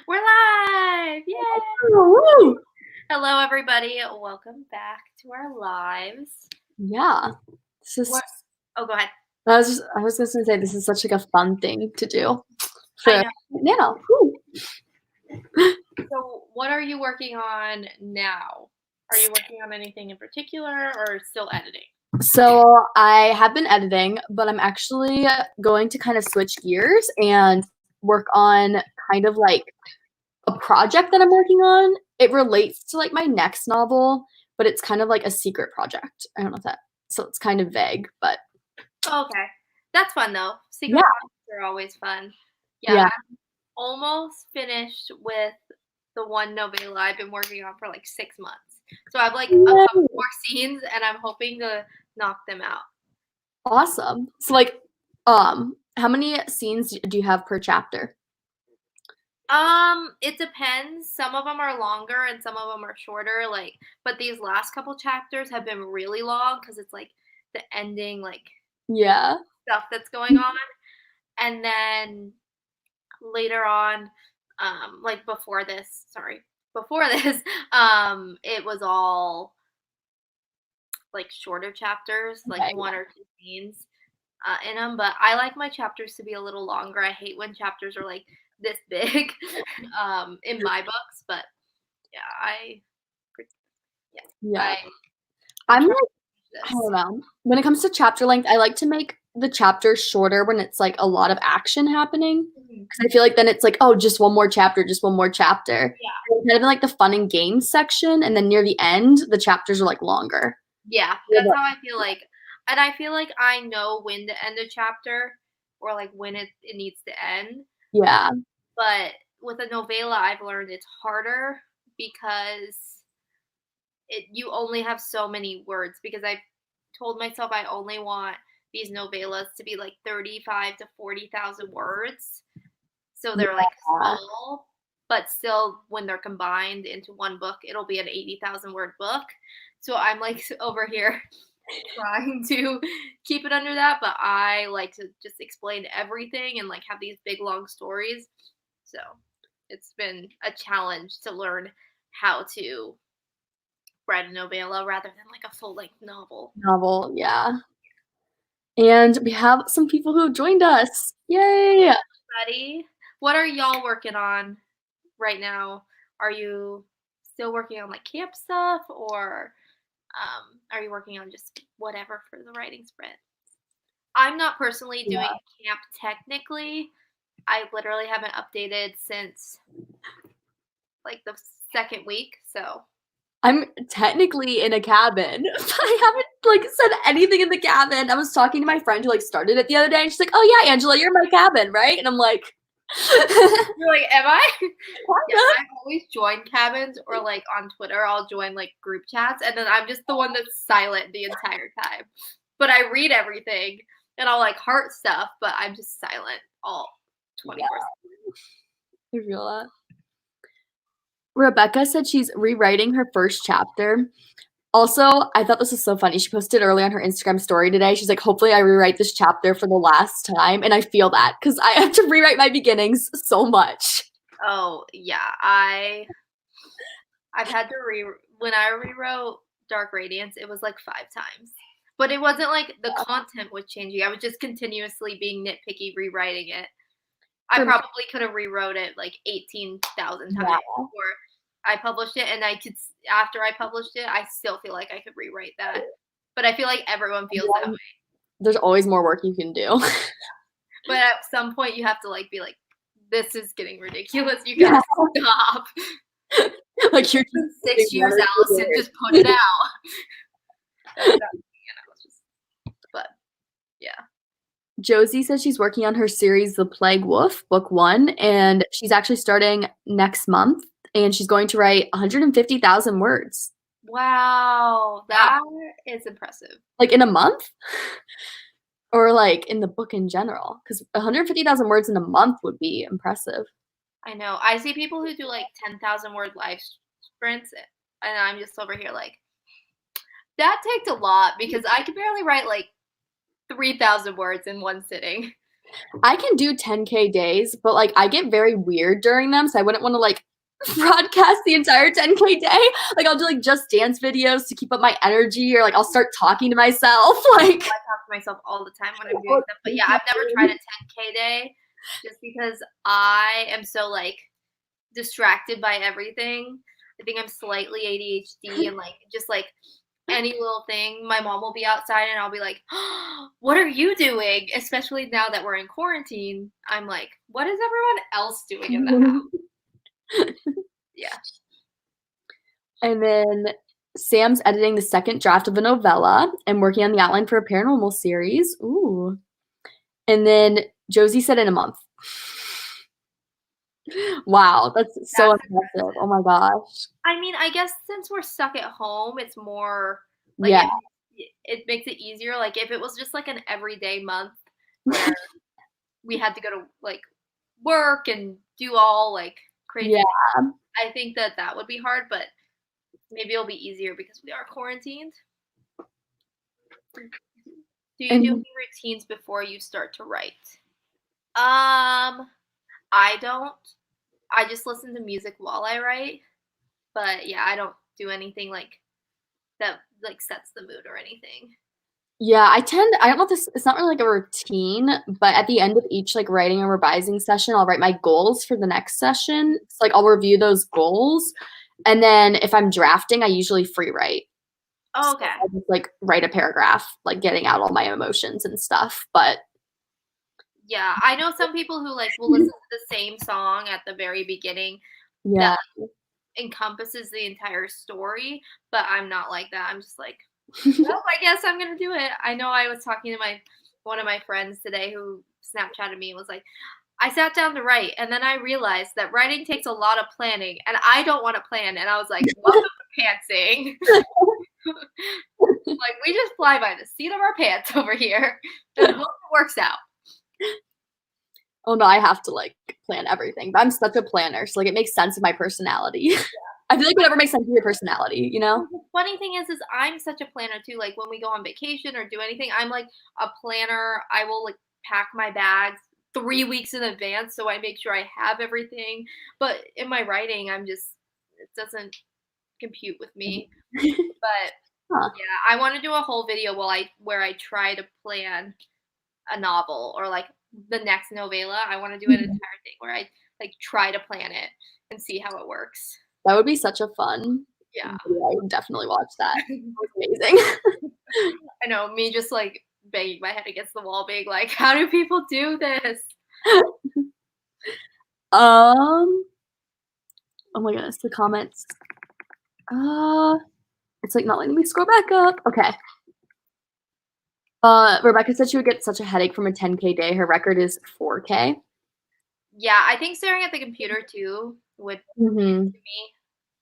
We're live! Yay! Woo! Hello, everybody. Welcome back to our lives. Yeah, this is. What? Oh, go ahead. I was just gonna say this is such like a fun thing to do I for know. Nano. Woo. So, what are you working on now? Are you working on anything in particular or still editing? So I have been editing, but I'm actually going to kind of switch gears and work on kind of like a project that I'm working on. It relates to like my next novel, but it's kind of like a secret project. I don't know if that. So it's kind of vague, but Okay. That's fun, though. yeah, Secret projects are always fun. Yeah, yeah. I'm almost finished with the one novella I've been working on for like 6 months. So, I have like a couple Yay. more scenes and I'm hoping to knock them out. Awesome. So like, how many scenes do you have per chapter? It depends. Some of them are longer and some of them are shorter. Like, but these last couple chapters have been really long because it's like the ending, like Yeah. stuff that's going on, and then later on, like before this, it was all like shorter chapters, like Okay. one or two scenes in them. But I like my chapters to be a little longer. I hate when chapters are like this big, in my books, but yeah, yeah, Yeah. I'm I'm trying like, to I do this. don't know. When it comes to chapter length, I like to make the chapters shorter when it's like a lot of action happening. Mhm. Because I feel like then it's like, oh, just one more chapter, just one more chapter. Yeah, And kind of in like the fun and games section, and then near the end, the chapters are like longer. yeah, Yeah, that's but- how I feel like, and I feel like I know when to end a chapter or like when it needs to end. yeah, But with a novella, I've learned it's harder because you only have so many words because I told myself I only want these novellas to be like 35 to 40,000 words. So they're like yeah. small, but still when they're combined into one book, it'll be an 80,000 word book. So I'm like over here trying to keep it under that, but I like to just explain everything and like have these big long stories. So it's been a challenge to learn how to write a novella rather than like a full length novel. Novel, yeah. And we have some people who have joined us. Yay! Buddy, what are y'all working on right now? Are you still working on like camp stuff or are you working on just whatever for the writing sprint? I'm not personally doing Yeah. camp technically. I literally haven't updated since like the second week. So, I'm technically in a cabin, but I haven't like said anything in the cabin. I was talking to my friend who like started it the other day, and she's like, "Oh yeah, Angela, you're in my cabin, right?" And I'm like, you're like, am I? Yeah, "Kinda." I always join cabins or like on Twitter, I'll join like group chats and then I'm just the one that's silent the entire time. But I read everything and I'll like heart stuff, but I'm just silent all Yeah, 24. I feel that. Rebecca said she's rewriting her first chapter. Also, I thought this was so funny. She posted early on her Instagram story today. She's like, "Hopefully, I rewrite this chapter for the last time," and I feel that because I have to rewrite my beginnings so much. Oh, yeah. I've had to when I rewrote Dark Radiance, it was like 5 times. But it wasn't like the content was changing. I was just continuously being nitpicky rewriting it. I For me, probably could have rewrote it like 18,000 times yeah, before I published it, and I could after I published it, I still feel like I could rewrite that. But I feel like everyone feels that way. there's always more work you can do. But at some point, you have to like be like, "This is getting ridiculous. You Yeah, gotta stop." like you're It's just been doing 6 years, one or two Allison. words. Just put it out. That's not, but yeah. Josie says she's working on her series, The Plague Wolf, book one, and she's actually starting next month, and she's going to write 150,000 words. Wow, Yeah. that is impressive. Like in a month? Or like in the book in general? Because 150,000 words in a month would be impressive. I know. I see people who do like 10,000 word life sprints, and I'm just over here like, that takes a lot because I can barely write like 3,000 words in one sitting. I can do 10K days, but like I get very weird during them, so I wouldn't want to like broadcast the entire 10K day. Like I'll do like just dance videos to keep up my energy, or like I'll start talking to myself. Like I talk to myself all the time when I'm doing stuff. But yeah, I've never tried a 10K day just because I am so like distracted by everything. I think I'm slightly ADHD and like just like any little thing. My mom will be outside and I'll be like, oh, "What are you doing?" Especially now that we're in quarantine, I'm like, "What is everyone else doing in the house?" Yeah. And then Sam's editing the second draft of a novella and working on the outline for a paranormal series. Ooh. And then Josie said in a month. Wow, that's so That's impressive. Oh my gosh. I mean, I guess since we're stuck at home, it's more like Yeah. it makes it easier. Like if it was just like an everyday month where we had to go to like work and do all like crazy Yeah. things, I think that that would be hard, but maybe it'll be easier because we are quarantined. Do you do And any routines before you start to write? I don't. I just listen to music while I write, but yeah, I don't do anything like that like sets the mood or anything. yeah, I don't know if this, it's not really like a routine, but at the end of each like writing and revising session, I'll write my goals for the next session. So like I'll review those goals. And then if I'm drafting, I usually free write. Oh, So okay. I just like write a paragraph, like getting out all my emotions and stuff. But Yeah, I know some people who like will listen to the same song at the very beginning that yeah. encompasses the entire story, but I'm not like that. I'm just like, well, I guess I'm gonna do it. I know I was talking to my one of my friends today who Snapchatted me and was like, I sat down to write and then I realized that writing takes a lot of planning and I don't want to plan. And I was like, welcome to pantsing. Like we just fly by the seat of our pants over here and hope it works out. Oh no, I have to like plan everything. But I'm such a planner, so like it makes sense of my personality. I feel like whatever makes sense of your personality, you know? The funny thing is I'm such a planner too. Like when we go on vacation or do anything, I'm like a planner. I will like pack my bags 3 weeks in advance so I make sure I have everything. But in my writing, I'm just it doesn't compute with me. But Huh. yeah, I want to do a whole video where I try to plan a novel or like the next novella. I want to do an entire thing where I like try to plan it and see how it works. That would be such a fun Yeah. video. I would definitely watch that. Amazing. I know, me just like banging my head against the wall, being like, how do people do this? Um, oh my goodness, the comments. Uh, it's like not letting me scroll back up. Okay. Rebecca said she would get such a headache from a 10K day. Her record is 4K. Yeah, I think staring at the computer too would Mm-hmm. to me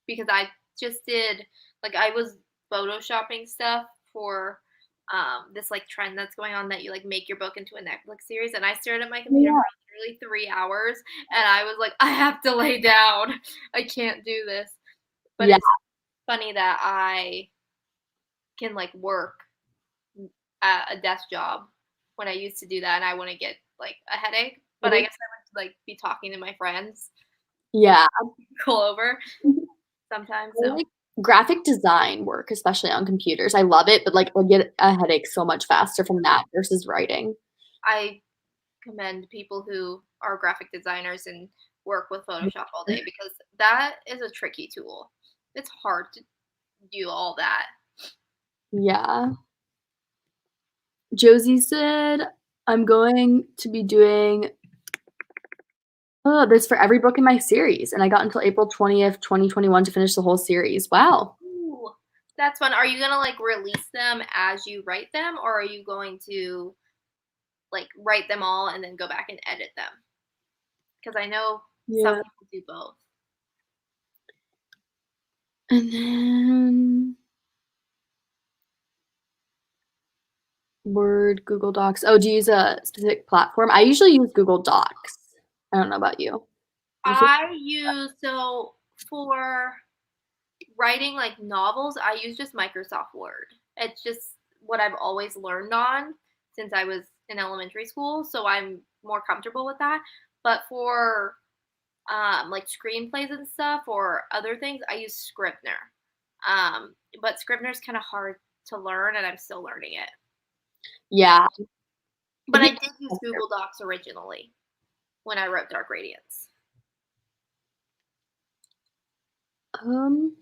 because I just did like I was photoshopping stuff for this like trend that's going on that you like make your book into a Netflix series and I stared at my computer Yeah. for literally 3 hours and I was like I have to lay down. I can't do this. But Yeah. it's funny that I can like work at a desk job when I used to do that and I wouldn't get like a headache. But I guess I would like be talking to my friends Yeah. go over sometimes. I So like graphic design work, especially on computers. I love it, but like I get a headache so much faster from that versus writing. I commend people who are graphic designers and work with Photoshop all day because that is a tricky tool. It's hard to do all that. Yeah. Josie said, I'm going to be doing this for every book in my series. And I got until April 20th, 2021 to finish the whole series. Wow. Ooh, that's fun. Are you gonna like release them as you write them, or are you going to like write them all and then go back and edit them? Because I know some Yeah. people do both. And then Word, Google Docs. Oh, do you use a specific platform? I usually use Google Docs. I don't know about you. I use so for writing like novels, I use just Microsoft Word. It's just what I've always learned on since I was in elementary school, so I'm more comfortable with that. But for like screenplays and stuff or other things, I use Scrivener. But Scrivener's kind of hard to learn, and I'm still learning it. Yeah. I But I think did use Google Docs originally when I wrote Dark Radiance. um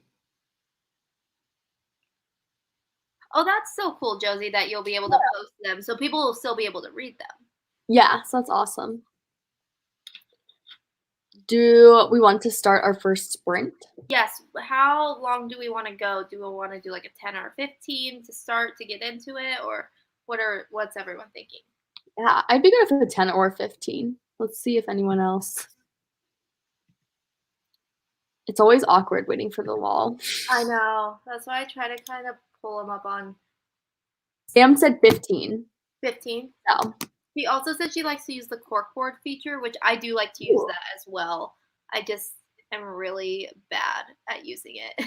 Oh, that's so cool, Josie, that you'll be able to post them, so people will still be able to read them. yeah, so that's awesome. Do we want to start our first sprint? Yes. How long do we want to go? Do we want to do like a 10 or 15 to start to get into it, or what's everyone thinking? Yeah, I'd be good with a 10 or a 15. Let's see if anyone else. It's always awkward waiting for the wall. I know. That's why I try to kind of pull them up on Sam said 15. 15. So. She also said she likes to use the corkboard feature, which I do like to use that as well. I just am really bad at using it.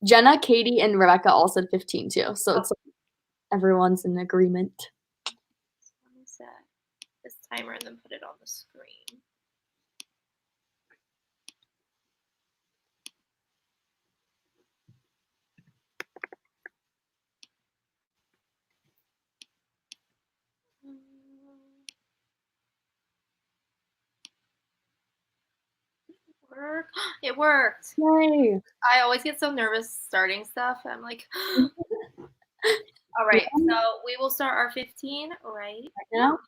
Jenna, Katie, and Rebecca all said 15 too. So Oh. it's like everyone's in agreement. Let me set this timer and then put it on the screen. Work. It worked. Yay. I always get so nervous starting stuff. I'm like, all right, so we will start our 15 right now.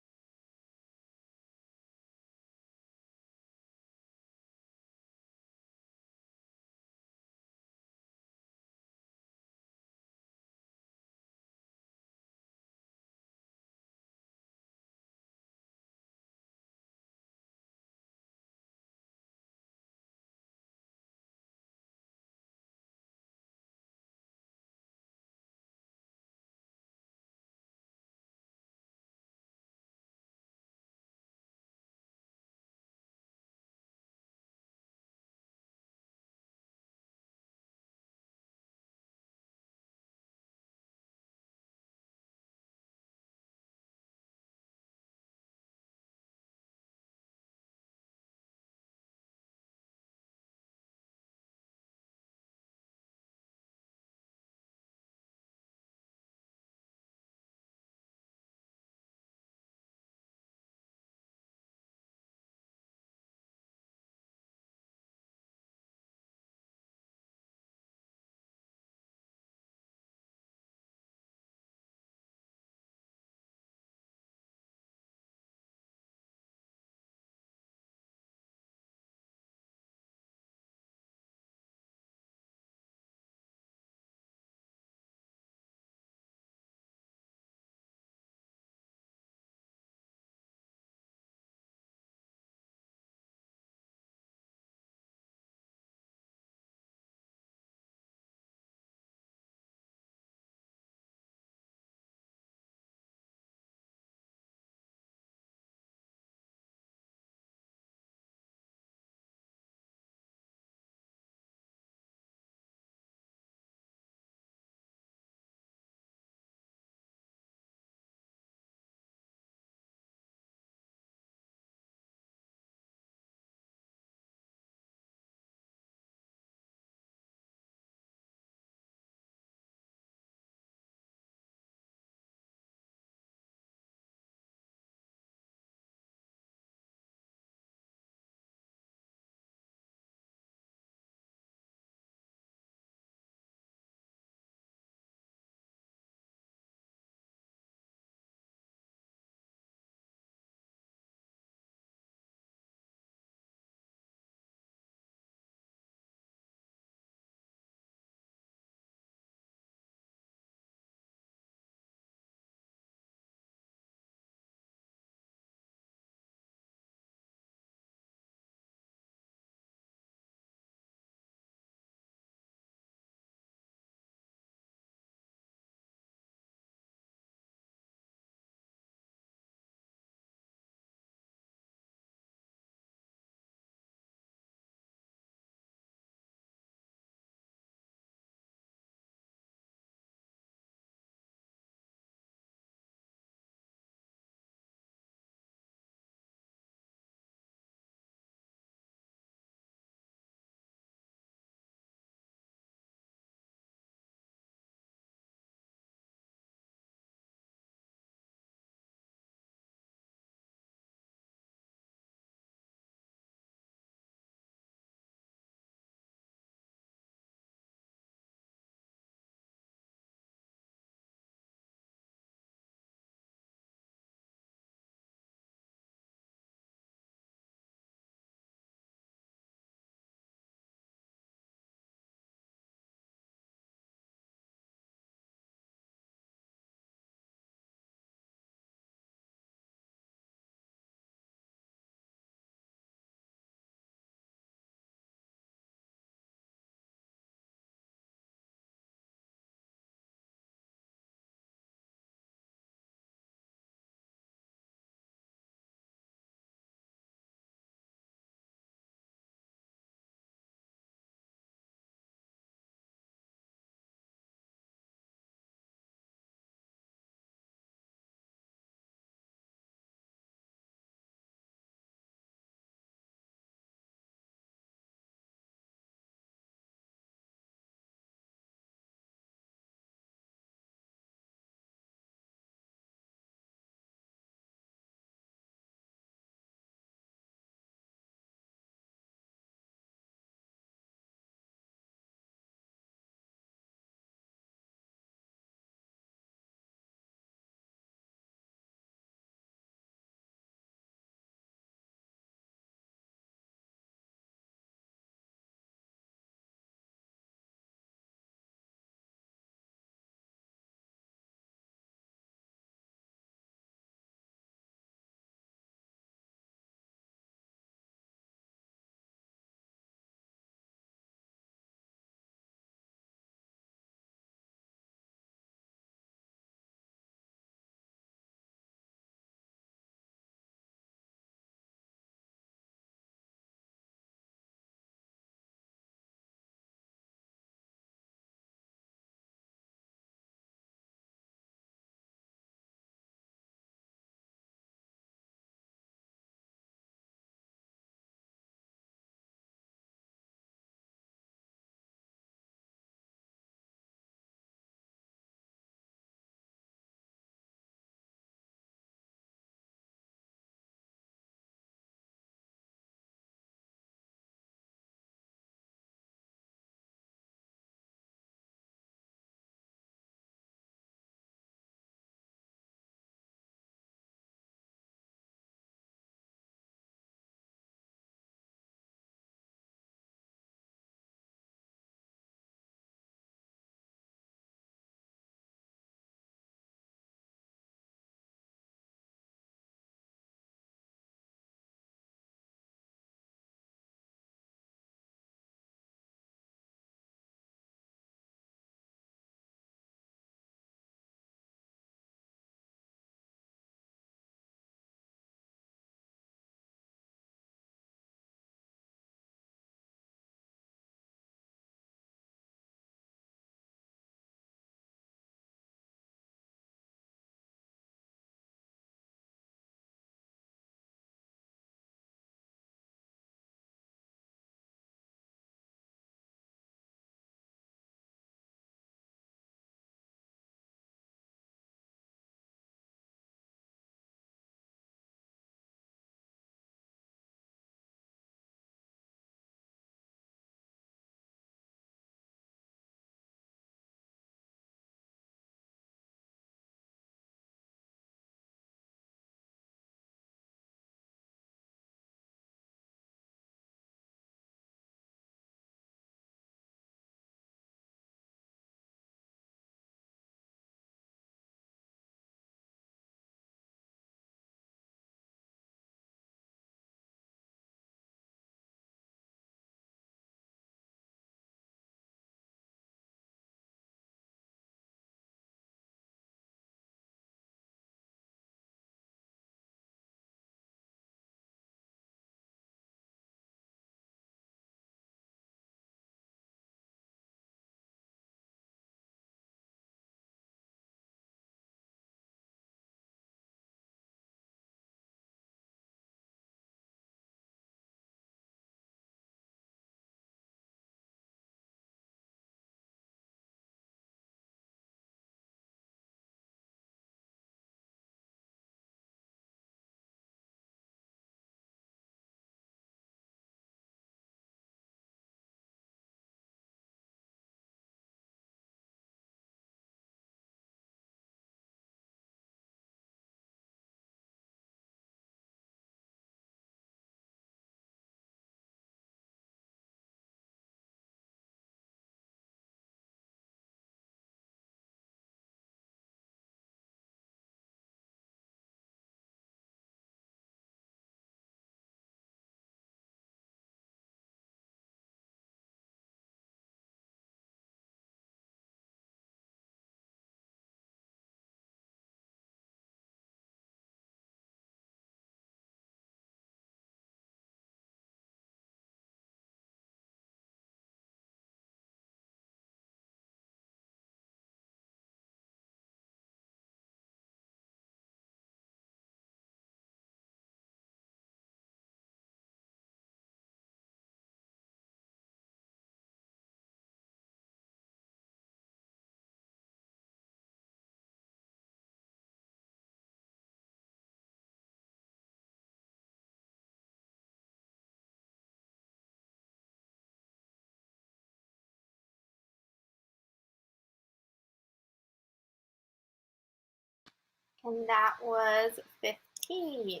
And that was 15.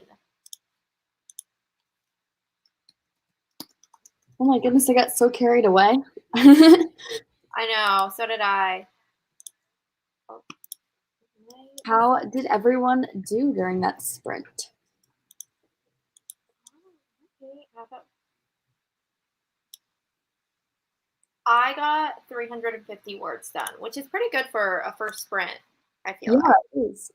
Oh my goodness, I got so carried away. I know, so did I. How did everyone do during that sprint? I got 350 words done, which is pretty good for a first sprint, I feel Yeah, like. it is.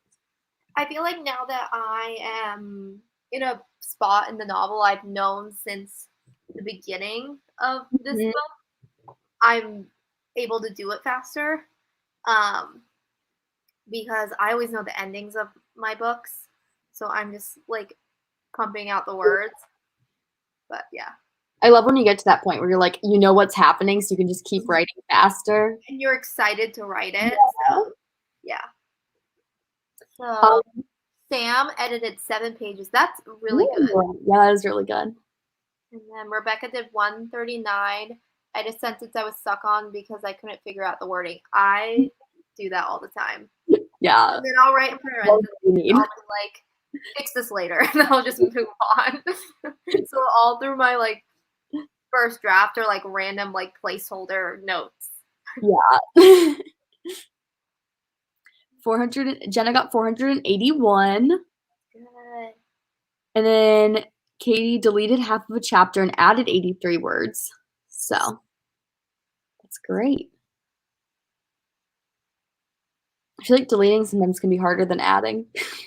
I feel like now that I am in a spot in the novel I've known since the beginning of this Mhm. book, I'm able to do it faster. Um, because I always know the endings of my books. So I'm just like pumping out the words. But yeah. I love when you get to that point where you're like, you know what's happening, so you can just keep writing faster. And you're excited to write it. Yeah. So yeah. Um, So Sam edited 7 pages. That's really good. yeah, that is really good. And then Rebecca did 139. I just sentence I was stuck on because I couldn't figure out the wording. I do that all the time. Yeah. And then I'll write in parentheses. I'll be like, fix this later, and then I'll just move on. So all through my like first draft are like random like placeholder notes. Yeah. 400. Jenna got 481. Good. And then Katie deleted half of a chapter and added 83 words. So that's great. I feel like deleting sometimes can be harder than adding.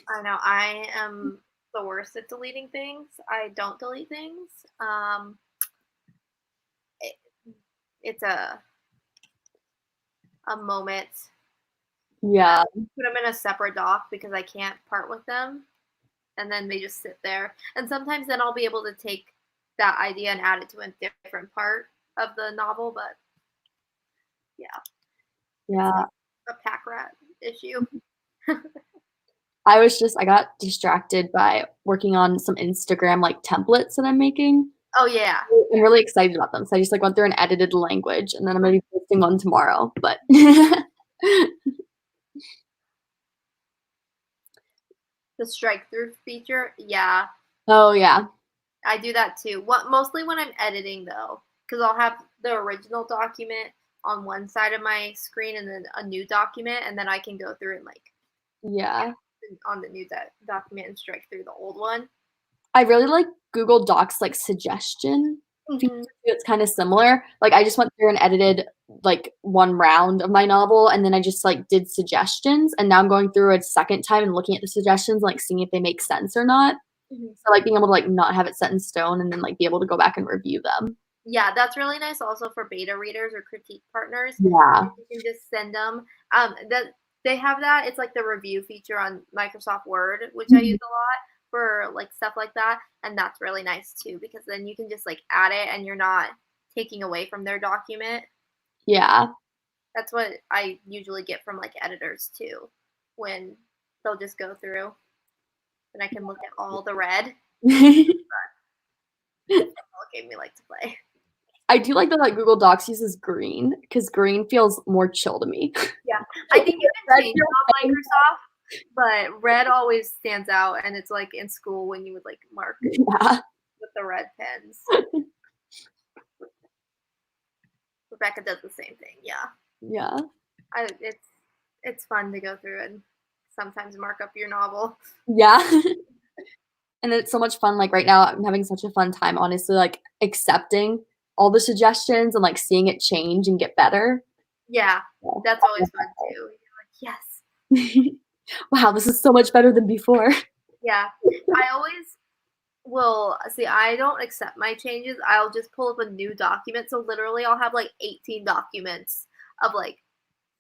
I know I am the worst at deleting things. I don't delete things. It, it's a moment. Yeah. Put them in a separate doc because I can't part with them, and then they just sit there. And sometimes then I'll be able to take that idea and add it to a different part of the novel. But yeah, Yeah. like a pack rat issue. I got distracted by working on some Instagram like templates that I'm making. Oh yeah. I'm really excited about them. So I just like went through and edited the language, and then I'm gonna be posting one tomorrow. But The strike through feature, yeah, oh yeah. I do that too. What mostly when I'm editing though, because I'll have the original document on one side of my screen and then a new document, and then I can go through and like Yeah. on the new document and strike through the old one. I really like Google Docs like suggestion feature. Mm-hmm. It's kind of similar. Like I just went through and edited like one round of my novel, and then I just like did suggestions, and now I'm going through a second time and looking at the suggestions, like seeing if they make sense or not. Mm-hmm. So like being able to like not have it set in stone and then like be able to go back and review them. Yeah, that's really nice also for beta readers or critique partners. Yeah. You can just send them. That they have that. It's like the review feature on Microsoft Word, which I use a lot for like stuff like that, and that's really nice too because then you can just like add it and you're not taking away from their document. Yeah. That's what I usually get from like editors too, when they'll just go through and I can look at all the red. That's what game we like to play. I do like that like Google Docs uses green because green feels more chill to me. Yeah, I think you can change it on Microsoft, but red always stands out, and it's like in school when you would like mark Yeah. with the red pens. Rebecca does the same thing. Yeah, Yeah. it's fun to go through and sometimes mark up your novel. Yeah. And it's so much fun. Like right now, I'm having such a fun time, honestly, like accepting all the suggestions and like seeing it change and get better. Yeah, that's always fun too. You're like, yes. Wow, this is so much better than before. Yeah, I always will see. I don't accept my changes. I'll just pull up a new document. So literally, I'll have like 18 documents of like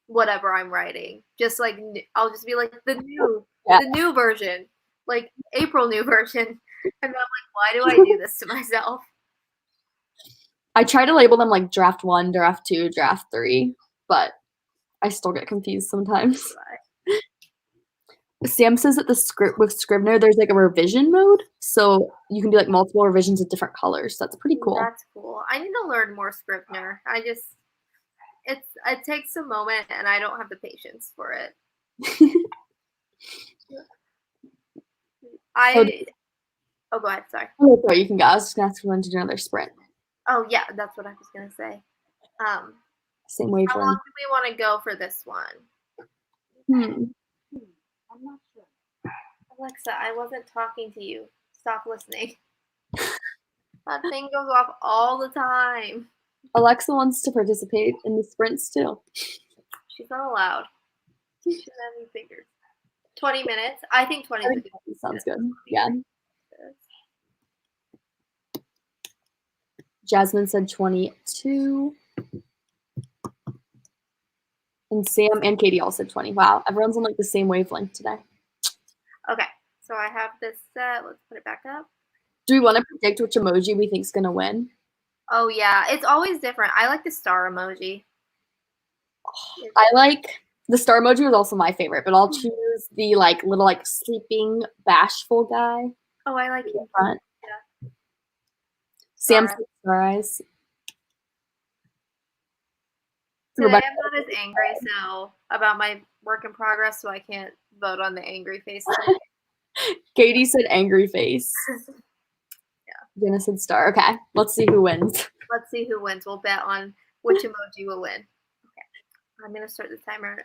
whatever I'm writing. Just like I'll just be like Yeah. the new version, like April new version, and then I'm like, why do I do this to myself? I try to label them like draft 1, draft 2, draft 3, but I still get confused sometimes. Sam says that the script with Scrivener, there's like a revision mode, so you can do like multiple revisions of different colors. That's pretty cool. That's cool. I need to learn more Scrivener. It takes a moment, and I don't have the patience for it. So, Oh, go ahead. Sorry. oh, sorry, you can go. I was just gonna ask everyone to do another sprint. Oh, yeah, that's what I was gonna say. Same How long wavelength. do we want to go for this one? Hmm. I'm not sure. Alexa, I wasn't talking to you. Stop listening. That thing goes off all the time. Alexa wants to participate in the sprints too. She's not allowed. She shouldn't have any fingers. 20 minutes. I think 20 I is a think good that sounds good. Yeah. Jasmine said 22. And Sam and Katie all said 20. Wow, everyone's on like the same wavelength today. Okay, so I have this set. Let's put it back up. Do we want to predict which emoji we think is gonna win? Oh yeah, it's always different. I like the star emoji. I like the star emoji was also my favorite, but I'll choose the like little like sleeping bashful guy. Oh, I like him. Front. Yeah. Sam Star. said star eyes. Today Rebecca. I'm not as angry about my work in progress, so I can't vote on the angry face. Katie said angry face. Yeah. Jenna said star. Okay, let's see who wins. Let's see who wins. We'll bet on which emoji will win. Okay, I'm gonna start the timer.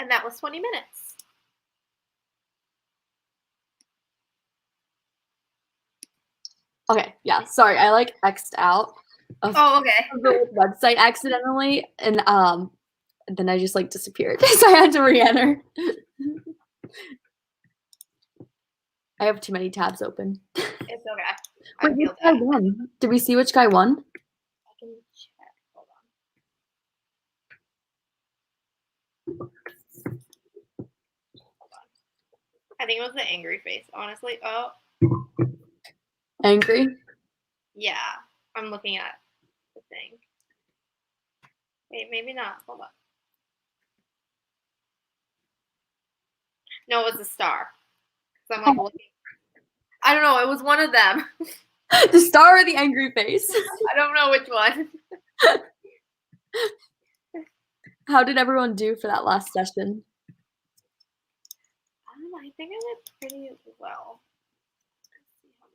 And that was 20 minutes. Okay, yeah, sorry, I like X'd out of okay. the website accidentally, and then I just like disappeared, so I had to re-enter. I have too many tabs open. It's okay. Wait, which guy won? Did we see which guy won? I can check. Hold on. I think it was the angry face, honestly. Oh. Angry? Yeah. I'm looking at the thing. Wait, maybe not. Hold on. No, it was a star. So I'm like looking. I don't know. It was one of them. The star or the angry face? I don't know which one. How did everyone do for that last session? I think I did pretty well. Let's see how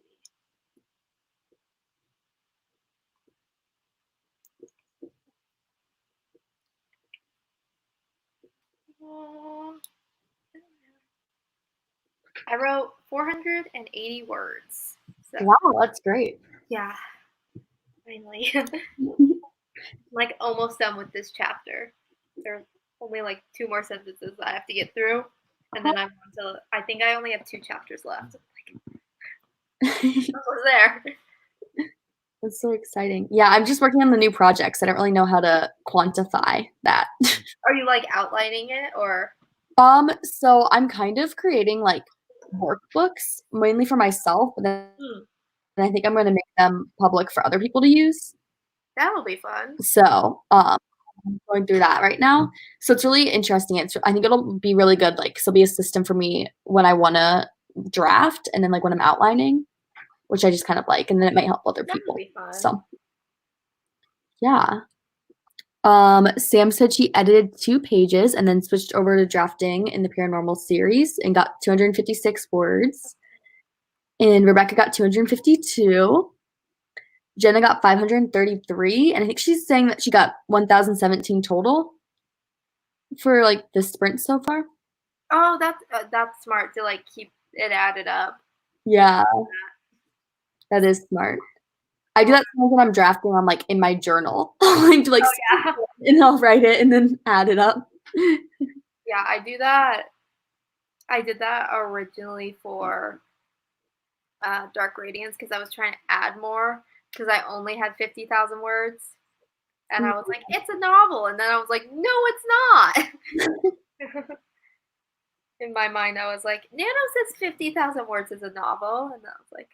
many. I wrote 480 words. So, wow, that's great. Yeah, finally. Like almost done with this chapter. There's only like 2 more sentences I have to get through, and then I'm on to. I think I only have 2 chapters left. Almost there. That's so exciting. Yeah, I'm just working on the new projects. I don't really know how to quantify that. Are you like outlining it or? So I'm kind of creating like workbooks mainly for myself, but then I think I'm going to make them public for other people to use. That'll be fun. So, I'm going through that right now. So it's really interesting. I think it'll be really good. Like, so it'll be a system for me when I want to draft, and then like when I'm outlining, which I just kind of like, and then it might help other people. That'll be fun. So, yeah. Sam said she edited 2 pages and then switched over to drafting in the paranormal series and got 256 words. And Rebecca got 252. Jenna got 533, and I think she's saying that she got 1,017 total for like the sprint so far. Oh, that's smart to like keep it added up. Yeah, that is smart. I do that when I'm drafting on like in my journal, like and I'll write it and then add it up. Yeah, I do that. I did that originally for Dark Radiance because I was trying to add more because I only had 50,000 words. And I was like, it's a novel. And then I was like, no, it's not. In my mind, I was like, Nano says 50,000 words is a novel. And I was like,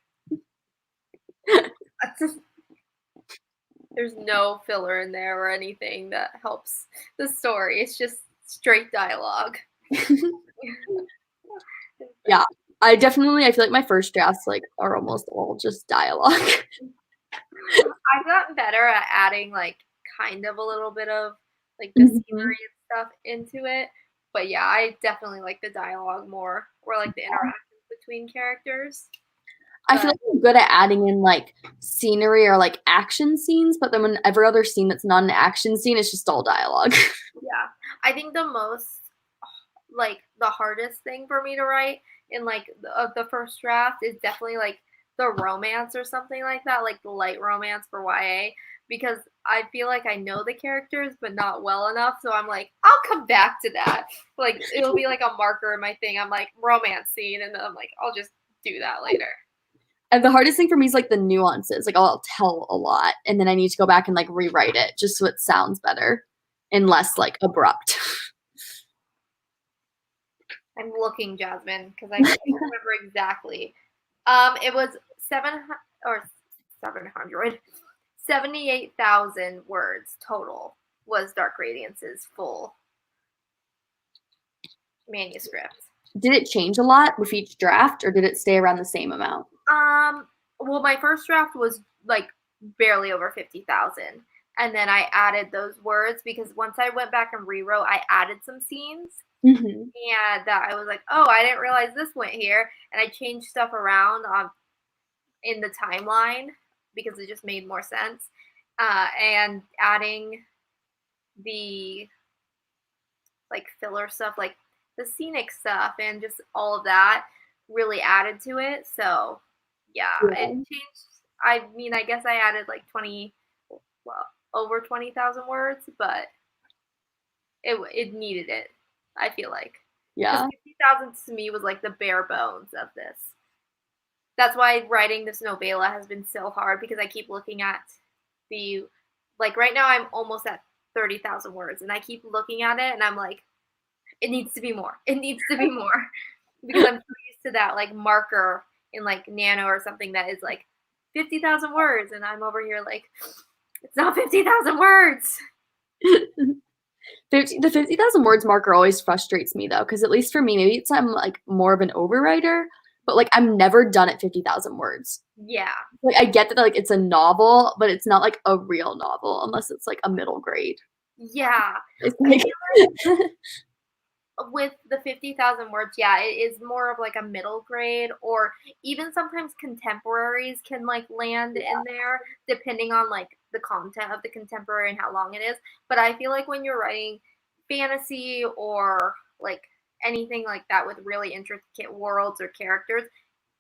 there's no filler in there or anything that helps the story. It's just straight dialogue. Yeah, I feel like my first drafts like are almost all just dialogue. I've gotten better at adding like kind of a little bit of like the scenery and stuff into it. But yeah, I definitely like the dialogue more or like the interactions between characters. I feel like I'm good at adding in like scenery or like action scenes, but then when every other scene that's not an action scene, it's just all dialogue. Yeah, I think the most like the hardest thing for me to write in like the first draft is definitely like the romance or something like that, like the light romance for YA, because I feel like I know the characters but not well enough. So I'm like, I'll come back to that. Like it'll be like a marker in my thing. I'm like romance scene, and then I'm like, I'll just do that later. And the hardest thing for me is like the nuances. Like I'll tell a lot, and then I need to go back and like rewrite it just so it sounds better and less like abrupt. I'm looking, Jasmine, because I can't remember exactly. It was 78,000 words total was Dark Radiance's full manuscript. Did it change a lot with each draft, or did it stay around the same amount? Well, my first draft was like barely over 50,000. And then I added those words because once I went back and rewrote, I added some scenes. And I was like, oh, I didn't realize this went here. And I changed stuff around in the timeline because it just made more sense. And adding the like filler stuff, like the scenic stuff and just all of that really added to it. So yeah, it Yeah. changed. I mean, I guess I added like 20, well, over 20,000 words, but it needed it. I feel like because Yeah. 50,000 to me was like the bare bones of this. That's why writing this novella has been so hard because I keep looking at the like right now I'm almost at 30,000 words and I keep looking at it and I'm like it needs to be more. It needs to be more because I'm so used to that like marker in like Nano or something that is like 50,000 words and I'm over here like it's not 50,000 words. The 50,000 words marker always frustrates me though, because at least for me, maybe it's I'm like more of an overwriter, but like I'm never done at 50,000 words. Yeah. Like I get that like it's a novel, but it's not like a real novel unless it's like a middle grade. Yeah. It's I like feel with the 50,000 words, yeah, it is more of like a middle grade or even sometimes contemporaries can like land in there depending on like the content of the contemporary and how long it is. But I feel like when you're writing fantasy or like anything like that with really intricate worlds or characters,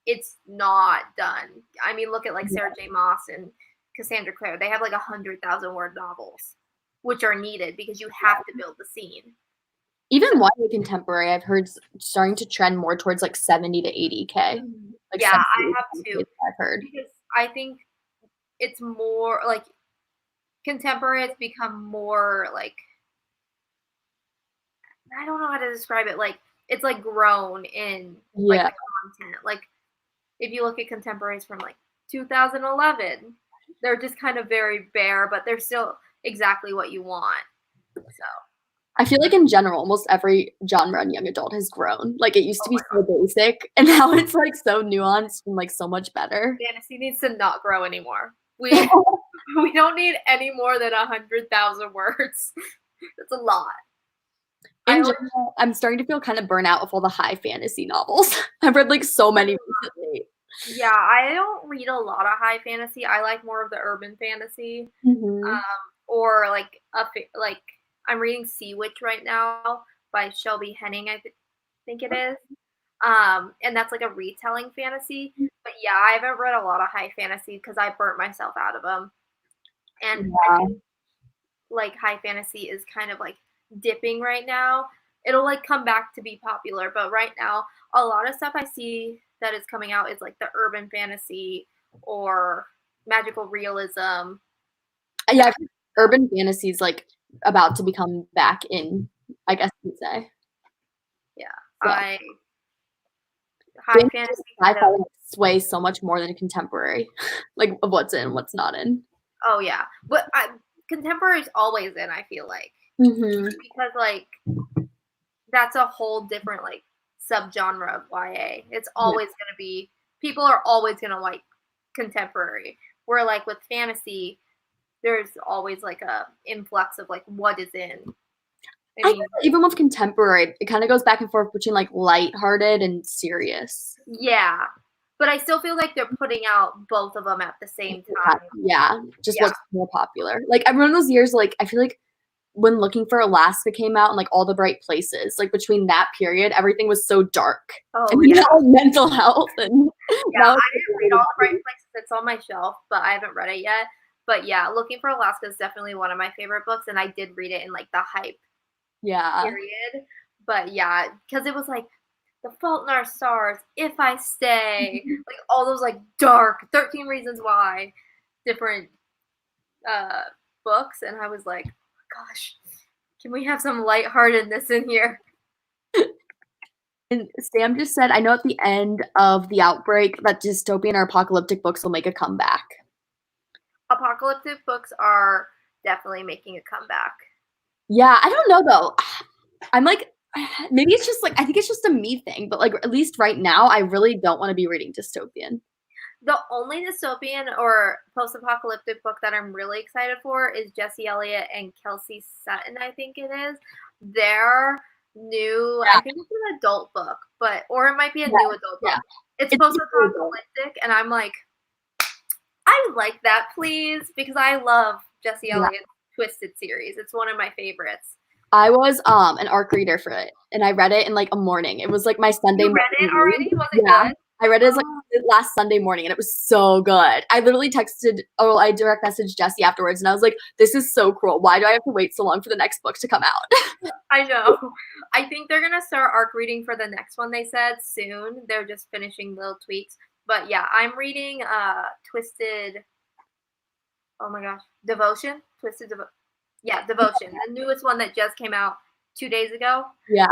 it's not done. I mean, look at like Sarah J. Maas and Cassandra Clare. They have like 100,000 word novels, which are needed because you have to build the scene. even So YA contemporary, I've heard starting to trend more towards like 70 to 80K. Like yeah, 70 I to have 80K to I've heard. because I think it's more like contemporary has become more like I don't know how to describe it. Like it's like grown in like Yeah. the content. Like if you look at contemporaries from like 2011, they're just kind of very bare, but they're still exactly what you want. So, I feel like in general, almost every genre in young adult has grown. Like it used to oh be my so god, basic, and now it's like so nuanced and like so much better. fantasy needs to not grow anymore. We we don't need any more than 100,000 words. That's a lot. I In always general, I'm starting to feel kind of burnt out with all the high fantasy novels. I've read like so many recently. yeah, I don't read a lot of high fantasy. I like more of the urban fantasy. Mhm. Or like like I'm reading Sea Witch right now by Shelby Henning, think it is. And that's like a retelling fantasy. But yeah, I haven't read a lot of high fantasy because I burnt myself out of them. And I Yeah. feel like high fantasy is kind of like dipping right now. It'll like come back to be popular, but right now a lot of stuff I see that is coming out is like the urban fantasy or magical realism. Yeah, That I've heard urban fantasy is like about to become back in, I guess you'd say. yeah, So I high fantasy and fantasy kind sci-fi of like, sway so much more than contemporary, like of what's in, what's not in. oh yeah, but contemporary is always in. I feel like Mhm. because like that's a whole different like subgenre of YA. It's Yeah. always gonna be people are always gonna like contemporary. Where like with fantasy, there's always like a influx of like what is in. I I think mean, that even with contemporary, it kind of goes back and forth between like lighthearted and serious. yeah, but I still feel like they're putting out both of them at the same time. Yeah, just Yeah. what's more popular. Like I remember those years, like I feel like when Looking for Alaska came out and like All the Bright Places, like between that period, everything was so dark. Oh And you yeah. know, like mental health and Yeah, now it's I like didn't read All the Bright Places. It's on my shelf, but I haven't read it yet. But yeah, Looking for Alaska is definitely one of my favorite books, and I did read it in like the hype yeah. period. But yeah, because it was like The Fault in Our Stars, If I Stay, like all those like dark 13 Reasons Why different uh books, and I was like, oh gosh, can we have some lightheartedness in here? And Sam just said, I know at the end of the outbreak that dystopian or apocalyptic books will make a comeback. Apocalyptic books are definitely making a comeback. Yeah, I don't know though. I'm like, maybe it's just like, I think it's just a me thing, but like, at least right now, I really don't want to be reading dystopian. The only dystopian or post-apocalyptic book that I'm really excited for is Jesse Elliott and Kelsey Sutton, I think it is. Their new, Yeah, I think it's an adult book, but or it might be a yeah, new adult yeah. book. It's It's really good. post-apocalyptic, and I'm like, I like that, please, because I love Jesse Yeah. Elliott's Twisted series. It's one of my favorites. I was an ARC reader for it, and I read it in like a morning. It was like my Sunday You read it morning read. already? Was it Yeah, good? I read it as like Oh, last Sunday morning, and it was so good. I literally I direct messaged Jessie afterwards, and I was like, "This is so cruel. Why do I have to wait so long for the next book to come out?" I know. I think they're gonna start arc reading for the next one. They said soon. They're just finishing little tweaks. But yeah, I'm reading Twisted. Oh my gosh, Devotion. Yeah, Devotion, the newest one that just came out 2 days ago. Yeah,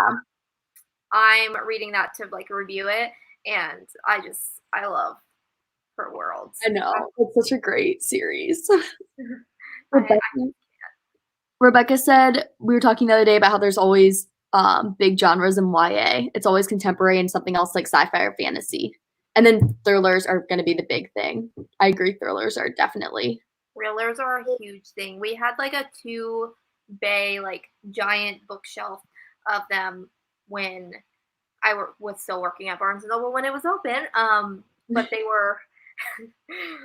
I'm reading that to like review it, and I love her worlds. I know. It's such a great series. I Rebecca, Rebecca said we were talking the other day about how there's always big genres in YA. It's always contemporary and something else like sci-fi or fantasy. And then thrillers are going to be the big thing. I agree. Thrillers are definitely. Thrillers are a huge thing. We had like a 2 bay like giant bookshelf of them when was still working at Barnes and Noble when it was open. But they were.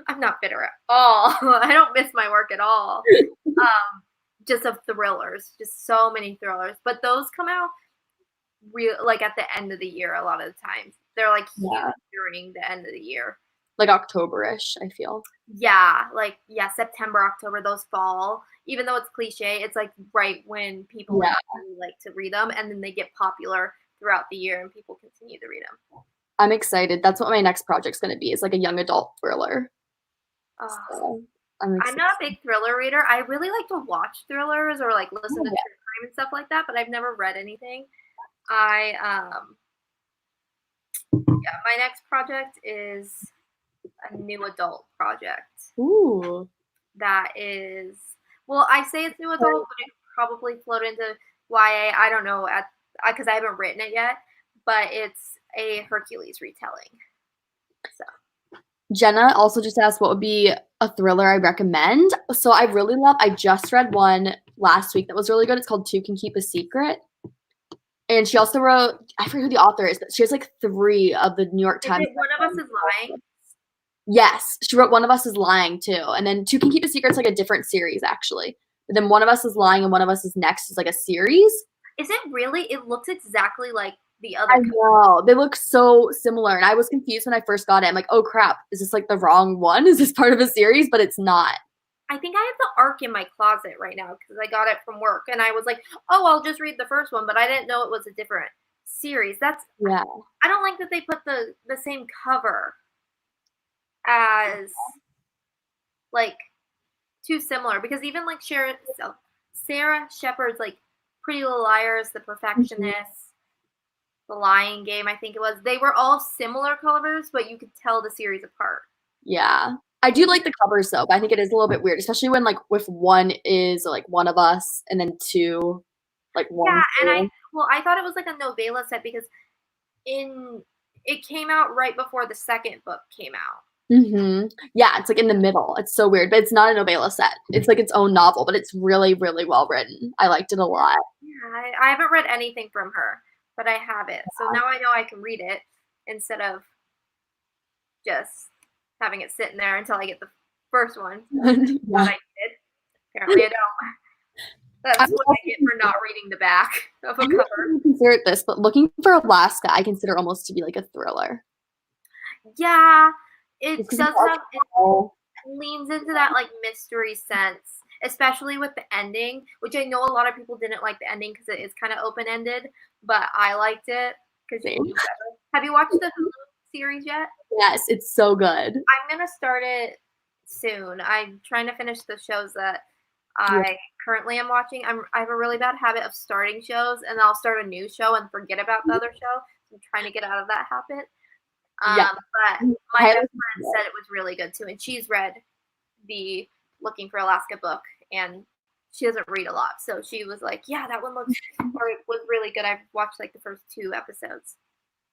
I'm not bitter at all. I don't miss my work at all. Just of thrillers, just so many thrillers. But those come out like at the end of the year a lot of the times. They're like huge Yeah. during the end of the year. Like October-ish, I feel. Yeah, like September, October, those fall. Even though it's cliche, it's like right when people actually like to read them, and then they get popular throughout the year, and people continue to read them. I'm excited. That's what my next project's going to be. Is like a young adult thriller. So I'm I'm not a big thriller reader. I really like to watch thrillers or like listen to true crime and stuff like that, but I've never read anything. My next project is a new adult project. Ooh. That is, well, I say it's new adult, but it probably flowed into YA. I don't know because I haven't written it yet, but it's a Hercules retelling. So Jenna also just asked what would be a thriller I recommend. So I just read one last week that was really good. It's called Two Can Keep a Secret. And she also wrote, I forget who the author is, but she has like 3 of the New York Times. Is it One of Us is Lying? Yes, she wrote One of Us is Lying too. And then Two Can Keep a Secret's like a different series actually. But then One of Us is Lying and One of Us is Next is like a series. Is it really? It looks exactly like the other. I know. They look so similar. And I was confused when I first got it. I'm like, oh crap, is this like the wrong one? Is this part of a series? But it's not. I think I have the arc in my closet right now because I got it from work, and I was like, "Oh, I'll just read the first one," but I didn't know it was a different series. I don't like that they put the same cover as like too similar because even like Sarah Shepard's like Pretty Little Liars, The Perfectionist, The Lying Game, I think it was. They were all similar covers, but you could tell the series apart. Yeah. I do like the covers though, but I think it is a little bit weird, especially when like with one is like One of Us and then 2 like one. Yeah, and I thought it was like a novella set because it came out right before the second book came out. Mm-hmm. Yeah, it's like in the middle. It's so weird, but it's not a novella set. It's like its own novel, but it's really, really well written. I liked it a lot. Yeah, I haven't read anything from her, but I have it. So now I know I can read it instead of just having it sitting there until I get the first one. Yeah. I did. Apparently I don't. That's what I get for not reading the back of a cover. Consider this, but Looking for Alaska, I consider almost to be like a thriller. Yeah, it does have. It leans into that like mystery sense, especially with the ending, which I know a lot of people didn't like the ending because it is kind of open ended, but I liked it because have you watched the Hulu series yet? Yes, it's so good. I'm gonna start it soon. I'm trying to finish the shows that I currently am watching. I have a really bad habit of starting shows and I'll start a new show and forget about the other show. So I'm trying to get out of that habit. But my best friend said it was really good too, and she's read the Looking for Alaska book, and she doesn't read a lot, so she was like, "Yeah, that one was really good." I've watched like the first 2 episodes.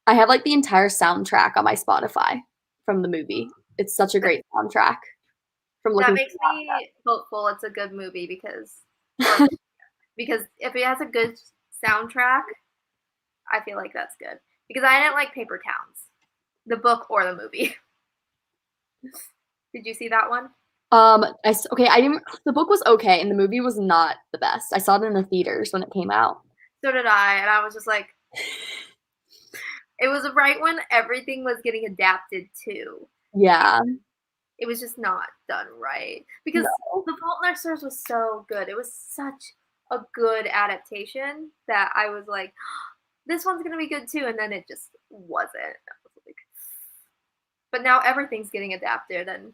I have like the entire soundtrack on my Spotify from the movie. It's such a great soundtrack. That makes me hopeful it's a good movie because if it has a good soundtrack, I feel like that's good. Because I didn't like Paper Towns, the book or the movie. Did you see that one? Okay, I didn't. The book was okay, and the movie was not the best. I saw it in the theaters when it came out. So did I, and I was just like, it was right when everything was getting adapted to. Yeah. It was just not done right because No. The Fault in Our Stars was so good. It was such a good adaptation that I was like, this one's gonna be good too, and then it just wasn't. I was like, but now everything's getting adapted and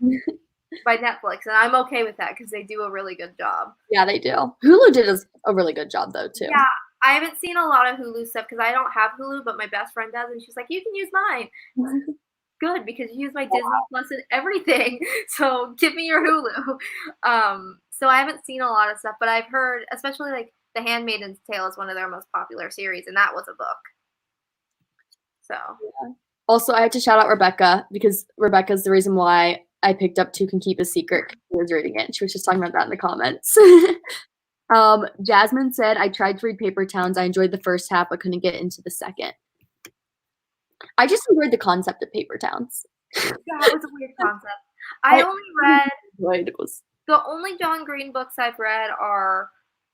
by Netflix, and I'm okay with that because they do a really good job. Yeah, they do. Hulu did a really good job though too. Yeah, I haven't seen a lot of Hulu stuff because I don't have Hulu, but my best friend does, and she's like, "You can use mine." Good because you use my Disney Plus and everything. So give me your Hulu. So I haven't seen a lot of stuff, but I've heard, especially like The Handmaid's Tale is one of their most popular series, and that was a book. So Also, I had to shout out Rebecca because Rebecca's the reason why I picked up Two Can Keep a Secret 'cause I was reading it. She was just talking about that in the comments. Jasmine said, I tried to read Paper Towns. I enjoyed the first half, but couldn't get into the second. I just enjoyed the concept of Paper Towns. yeah, it was a weird concept. I only read the only John Green books I've read are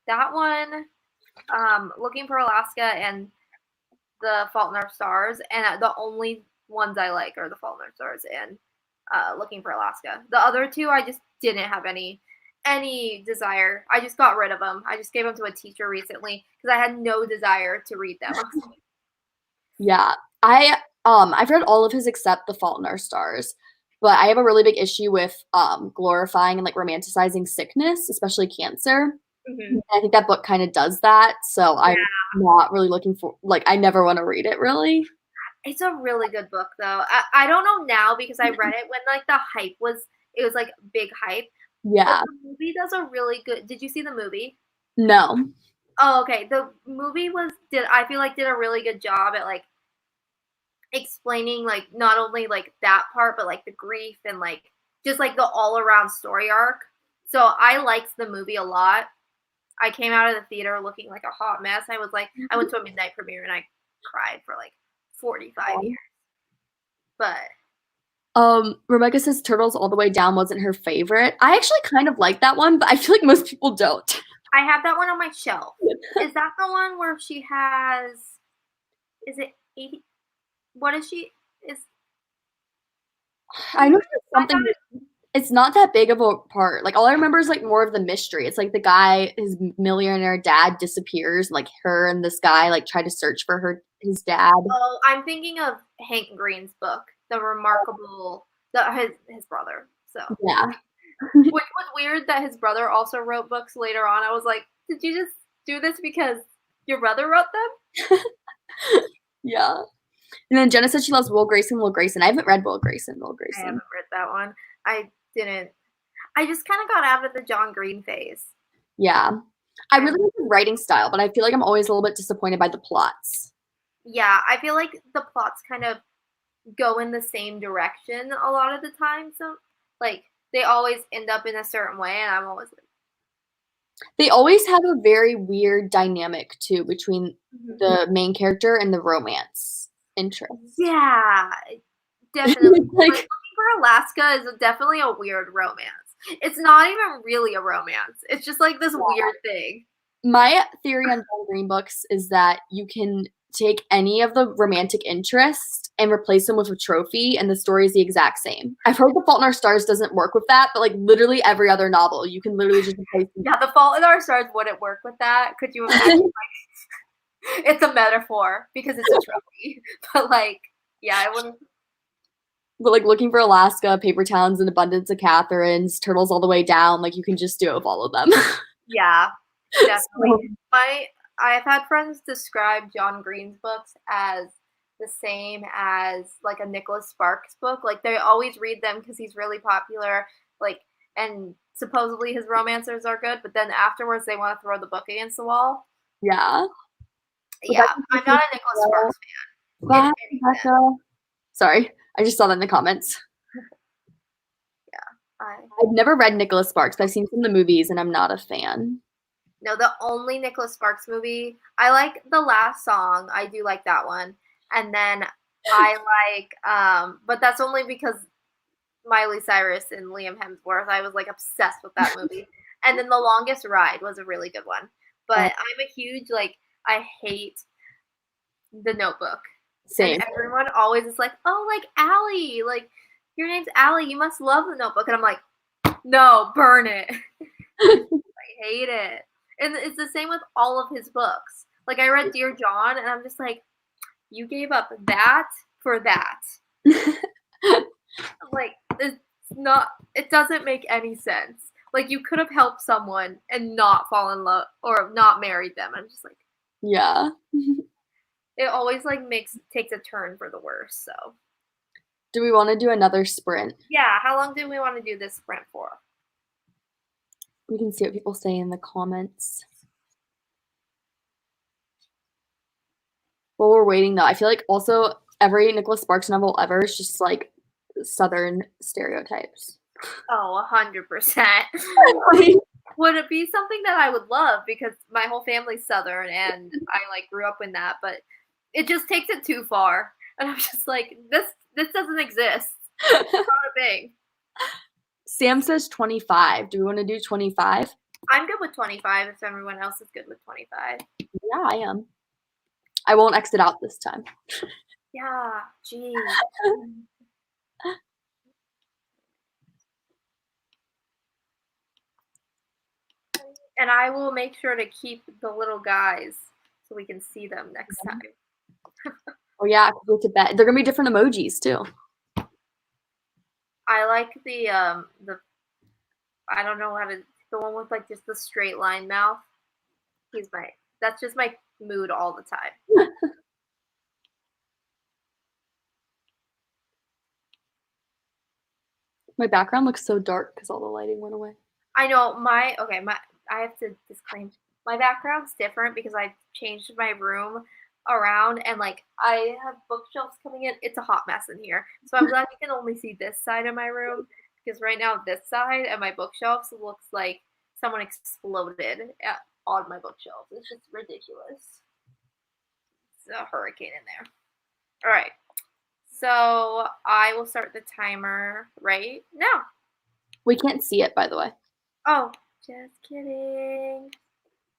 that one, Looking for Alaska, and The Fault in Our Stars, and the only ones I like are The Fault in Our Stars and Looking for Alaska. The other two, I just didn't have any desire. I just got rid of them. I just gave them to a teacher recently because I had no desire to read them. Yeah, I've read all of his except The Fault in Our Stars, but I have a really big issue with glorifying and like romanticizing sickness, especially cancer. Mm-hmm. I think that book kind of does that, so Yeah. I'm not really looking for like I never want to read it really. It's a really good book though. I don't know now because I read it when like the hype was it was like big hype. But Yeah. the movie does a really good. Did you see the movie? No. Oh, okay. The movie did I feel like did a really good job at like explaining like not only like that part but like the grief and like just like the all around story arc. So I liked the movie a lot. I came out of the theater looking like a hot mess. I was like I went to a midnight premiere and I cried for like 45 years. But Rebecca says Turtles All the Way Down wasn't her favorite. I actually kind of like that one, but I feel like most people don't. I have that one on my shelf. Is that the one where she has is it 80 what is she is I know there's something it's not that big of a part. Like all I remember is like more of the mystery. It's like the guy, his millionaire dad disappears, and, like her and this guy like try to search for his dad. Oh, I'm thinking of Hank Green's book, The Remarkable his brother. So Yeah. which was weird that his brother also wrote books later on. I was like, did you just do this because your brother wrote them? Yeah. And then Jenna said she loves Will Grayson. Will Grayson. I haven't read Will Grayson. I haven't read that one. I didn't. I just kind of got out of the John Green phase. Yeah. I really like his writing style, but I feel like I'm always a little bit disappointed by the plots. Yeah, I feel like the plots kind of go in the same direction a lot of the time. So, like, they always end up in a certain way, and I'm always like, They always have a very weird dynamic too between mm-hmm. the main character and the romance interest. Yeah, definitely. Like, Looking for Alaska is definitely a weird romance. It's not even really a romance. It's just like this weird thing. My theory on John Green books is that you can take any of the romantic interest and replace them with a trophy, and the story is the exact same. I've heard The Fault in Our Stars doesn't work with that, but like literally every other novel, you can literally just replace them. Yeah, The Fault in Our Stars wouldn't work with that. Could you imagine? Like, it's a metaphor because it's a trophy, but like, yeah, I wouldn't. But like Looking for Alaska, Paper Towns, and Abundance of Catherines, Turtles All the Way Down, like you can just do it with all of them. Yeah, definitely. I've had friends describe John Green's books as the same as like a Nicholas Sparks book. Like they always read them because he's really popular. Like and supposedly his romancers are good, but then afterwards they want to throw the book against the wall. Yeah. Yeah, I'm not a Nicholas Sparks fan. Bye, sorry, I just saw that in the comments. Yeah, I've never read Nicholas Sparks, but I've seen some of the movies, and I'm not a fan. No, the only Nicholas Sparks movie I like The Last Song. I do like that one, and then I like, but that's only because Miley Cyrus and Liam Hemsworth. I was like obsessed with that movie. And then The Longest Ride was a really good one. But Uh, I'm a huge like I hate The Notebook. And Same. everyone always is like, "Oh, like Allie, like your name's Allie, you must love The Notebook." And I'm like, "No, burn it." I hate it. And it's the same with all of his books. Like I read Dear John and I'm just like, "You gave up that for that." Like it's not it doesn't make any sense. Like you could have helped someone and not fall in love or not married them. I'm just like Yeah. it always like takes a turn for the worse. So Do we want to do another sprint? yeah, how long do we want to do this sprint for? We can see what people say in the comments. While we're waiting, though, I feel like also every Nicholas Sparks novel ever is just like Southern stereotypes. Oh, 100%. Would it be something that I would love because my whole family's Southern and I like grew up in that, but it just takes it too far. And I'm just like, this doesn't exist. It's not a thing. Sam says 25. Do we want to do 25? I'm good with 25 if everyone else is good with 25. Yeah, I am. I won't exit out this time. Yeah, geez. And I will make sure to keep the little guys so we can see them next time. Oh yeah, go to bed. They're gonna be different emojis too. I like the I don't know how to the one with like just the straight line mouth. That's just my mood all the time. My background looks so dark because all the lighting went away. I know I have to disclaim my background's different because I changed my room around and like I have bookshelves coming in. It's a hot mess in here. So I'm glad you can only see this side of my room because right now this side and my bookshelves looks like someone exploded on my bookshelves. It's just ridiculous. It's a hurricane in there. All right. So I will start the timer right now. We can't see it, by the way. Oh, just kidding.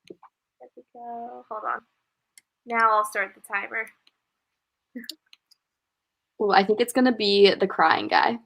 There we go. Hold on. Now I'll start the timer. Well, I think it's gonna be the crying guy.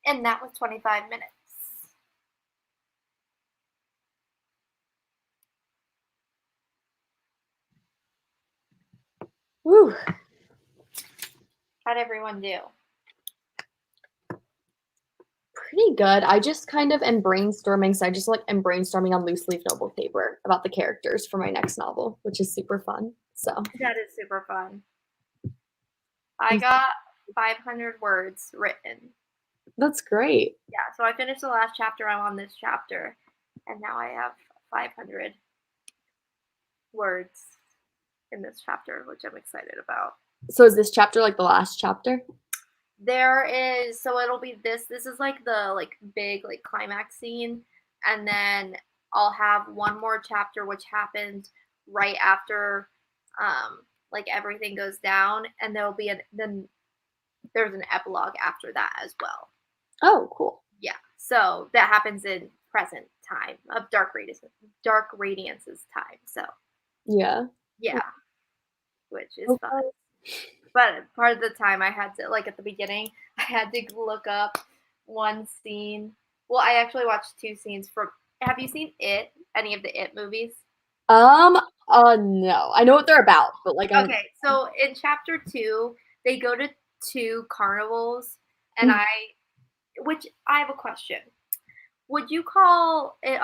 And that was 25 minutes. Woo. How'd everyone do? Pretty good. I just kind of am brainstorming. So I just like am brainstorming on loose leaf notebook paper about the characters for my next novel, which is super fun. So That is super fun. I got 500 words written. that's great. Yeah, so I finished the last chapter. I'm on this chapter, and now I have 500 words in this chapter, which I'm excited about. So is this chapter like the last chapter? There is, so it'll be this is like the like big like climax scene, and then I'll have one more chapter which happens right after like everything goes down, and there'll be then there's an epilogue after that as well. Oh, cool. Yeah. So that happens in present time of Dark Radiance's time. So Yeah. yeah, which is fun. Okay. But part of the time I had to, like at the beginning, I had to look up one scene. Well, I actually watched two scenes from. Have you seen It? Any of the It movies? No. I know what they're about, but like I Okay, so in chapter 2, they go to two carnivals, and Mm. which I have a question. Would you call it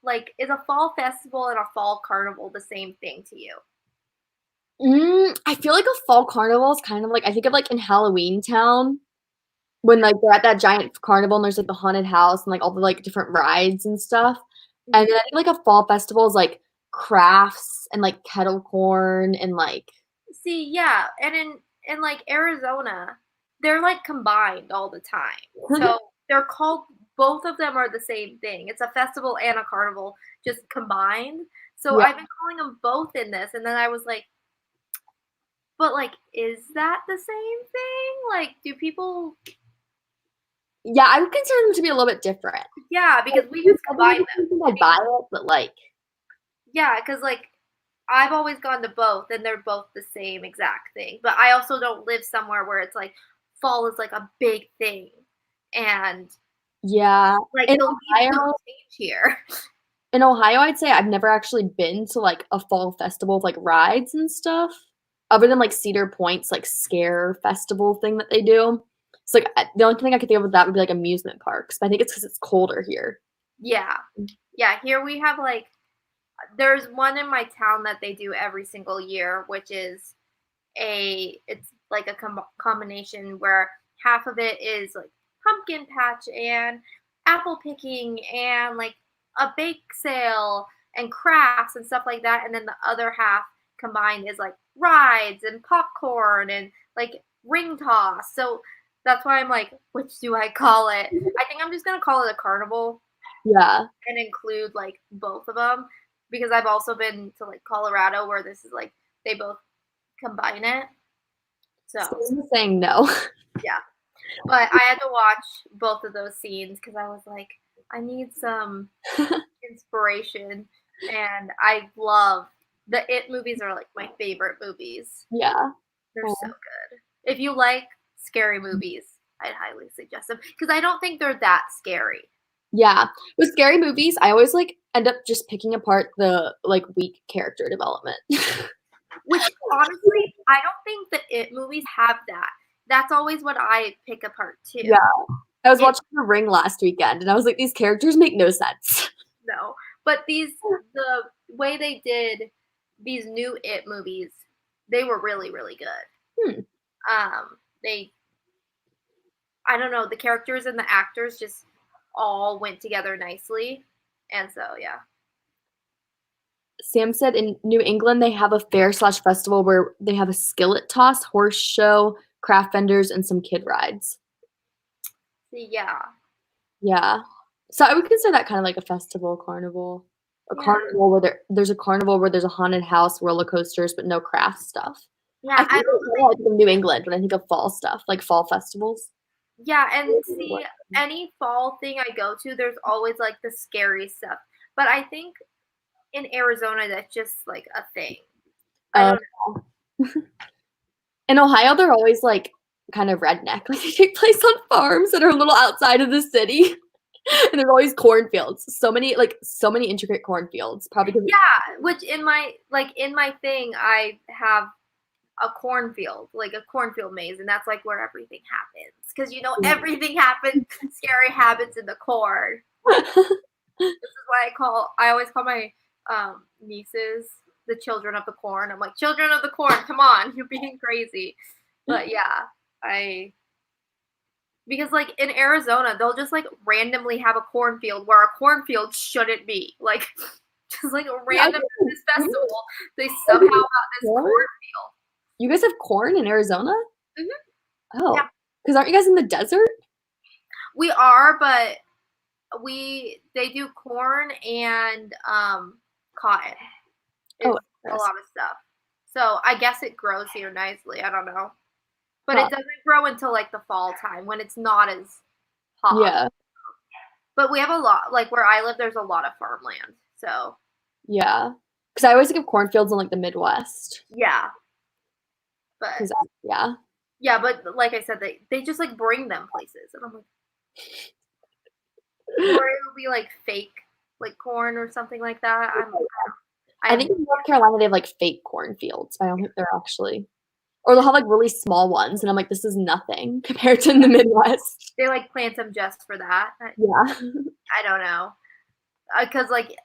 like, is a fall festival and a fall carnival the same thing to you? I feel like a fall carnival is kind of like I think of like in Halloween Town when like they're at that giant carnival and there's like the haunted house and like all the like different rides and stuff. And then I think like a fall festival is like crafts and like kettle corn and like See, yeah, and in like Arizona, they're like combined all the time. So they're called both of them are the same thing. It's a festival and a carnival just combined. So yeah. I've been calling them both in this, and then I was like, but like, is that the same thing? Like, do people? Yeah, I would consider them to be a little bit different. Yeah, because we You just probably combine don't think them. I'd buy it, but like Yeah, because like I've always gone to both, and they're both the same exact thing. But I also don't live somewhere where it's like fall is like a big thing, and yeah. like In the leaves don't Ohio, change here. in Ohio, I'd say I've never actually been to like a fall festival with like rides and stuff, other than like Cedar Point's like scare festival thing that they do. It's like the only thing I could think of with that would be like amusement parks. But I think it's because it's colder here. Yeah, yeah. Here we have like there's one in my town that they do every single year, which is it's like a combination where half of it is like pumpkin patch and apple picking and like a bake sale and crafts and stuff like that, and then the other half combined is like rides and popcorn and like ring toss. So that's why I'm like, which do I call it? I think I'm just gonna call it a carnival Yeah. and include like both of them, because I've also been to like Colorado where this is like they both combine it. So So I'm saying no. yeah, but I had to watch both of those scenes because I was like, I need some inspiration, and I love the It movies are like my favorite movies. Yeah. They're so Oh. good. If you like scary movies, I'd highly suggest them because I don't think they're that scary. Yeah. With scary movies, I always like end up just picking apart the like weak character development. Which honestly, I don't think the It movies have that. That's always what I pick apart too. Yeah. I was It watching The Ring last weekend and I was like, these characters make no sense. no, but the way they did these new It movies, they were really really good. Hmm. They I don't know, the characters and the actors just all went together nicely, and so yeah. Sam said in New England they have a fair/festival where they have a skillet toss, horse show, craft vendors, and some kid rides. Yeah, Yeah. So I would consider that kind of like a festival, carnival. A yeah, carnival where there's a carnival where there's a haunted house, roller coasters, but no craft stuff. I yeah. think I think of New England when I think of fall stuff, like fall festivals. Yeah, and see, any fall thing I go to, there's always like the scary stuff. But I think in Arizona, that's just like a thing. I Um, don't in Ohio, they're always like kind of redneck. Like, they take place on farms that are a little outside of the city, and there's always cornfields. So many intricate cornfields, probably 'cause Yeah, which in my thing, I have a cornfield, like a cornfield maze, and that's like where everything happens. Because everything happens, scary happens in the corn. This is why I always call my nieces the children of the corn. I'm like, children of the corn, come on, you're being crazy. But yeah, I because like in Arizona, they'll just like randomly have a cornfield where a cornfield shouldn't be. Like just like a Yeah, random this festival, they somehow got this corn? cornfield. You guys have corn in Arizona? Hmm. Oh, Yeah, because aren't you guys in the desert? we are, but they do corn and cotton is Oh, a interesting. lot of stuff. So I guess it grows here nicely. I don't know. But Huh. it doesn't grow until like the fall time when it's not as hot. Yeah, But we have a lot, like where I live, there's a lot of farmland. So yeah. Because I always think of cornfields in, like, the Midwest. yeah, but 'Cause yeah. yeah, but like I said, they just like bring them places, and I'm like, or it'll be like fake, like corn or something like that. I I have think in North Carolina, they have, like, fake cornfields. I don't think they're actually or they'll have, like, really small ones, and I'm like, "This is nothing compared to in the Midwest." they like plant them just for that. Yeah. I don't know, because like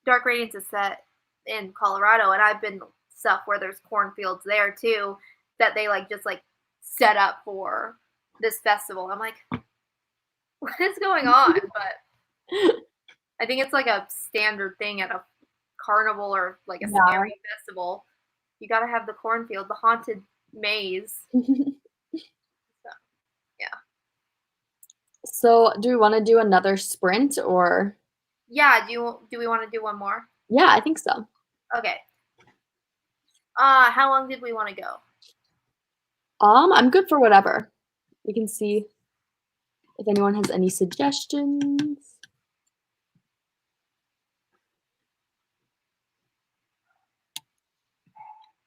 Dark Radiance is set in Colorado, and I've been stuff where there's cornfields there too that they like just like set up for this festival. I'm like, what is going on? But I think it's like a standard thing at a carnival or like a Yeah. scary festival. You got to have the cornfield, the haunted maze. So, yeah. So, do we wanna do another sprint or Yeah, do we want to do one more? Yeah, I think so. Okay. How long did we want to go? I'm good for whatever. We can see if anyone has any suggestions.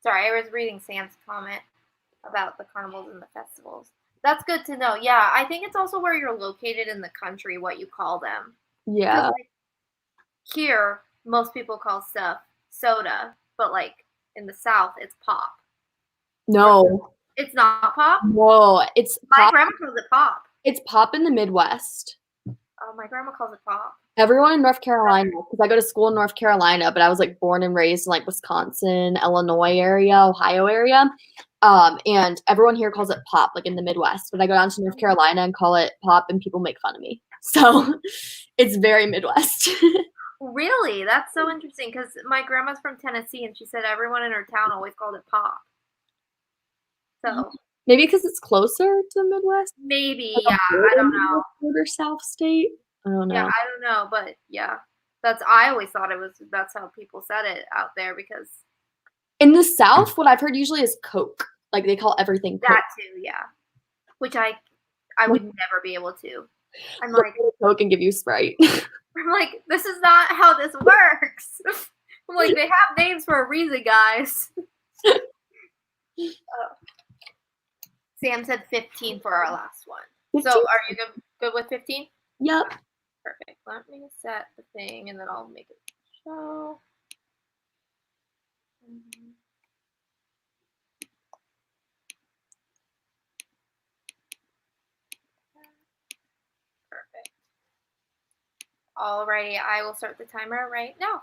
Sorry, I was reading Sam's comment about the carnivals and the festivals. That's good to know. Yeah, I think it's also where you're located in the country, what you call them. Because Yeah. like here, most people call stuff soda, but like in the South, it's pop. Or No. it's not pop. No, it's My pop grandma calls it pop. it's pop in the Midwest. Oh, my grandma calls it pop. Everyone in North Carolina, because I go to school in North Carolina, but I was, like, born and raised in, like, Wisconsin, Illinois area, Ohio area, and everyone here calls it pop, like, in the Midwest, but I go down to North Carolina and call it pop, and people make fun of me. So, it's very Midwest. Really? That's so interesting because my grandma's from Tennessee and she said everyone in her town always called it pop. So Maybe because it's closer to the Midwest? maybe, Like yeah, a I don't know. border South state? I don't Yeah, know. I don't know, but yeah. I always thought that's how people said it out there because In the South, what I've heard usually is Coke. Like, they call everything Coke. that too, yeah. Which I would never be able to. I'm They'll like put a Coke and give you Sprite. I'm like, this is not how this works. I'm like, they have names for a reason, guys. Sam said 15 for our last one. So 15? are you good with 15? Yep. Perfect. Let me set the thing and then I'll make it show. Perfect. Alrighty, I will start the timer right now.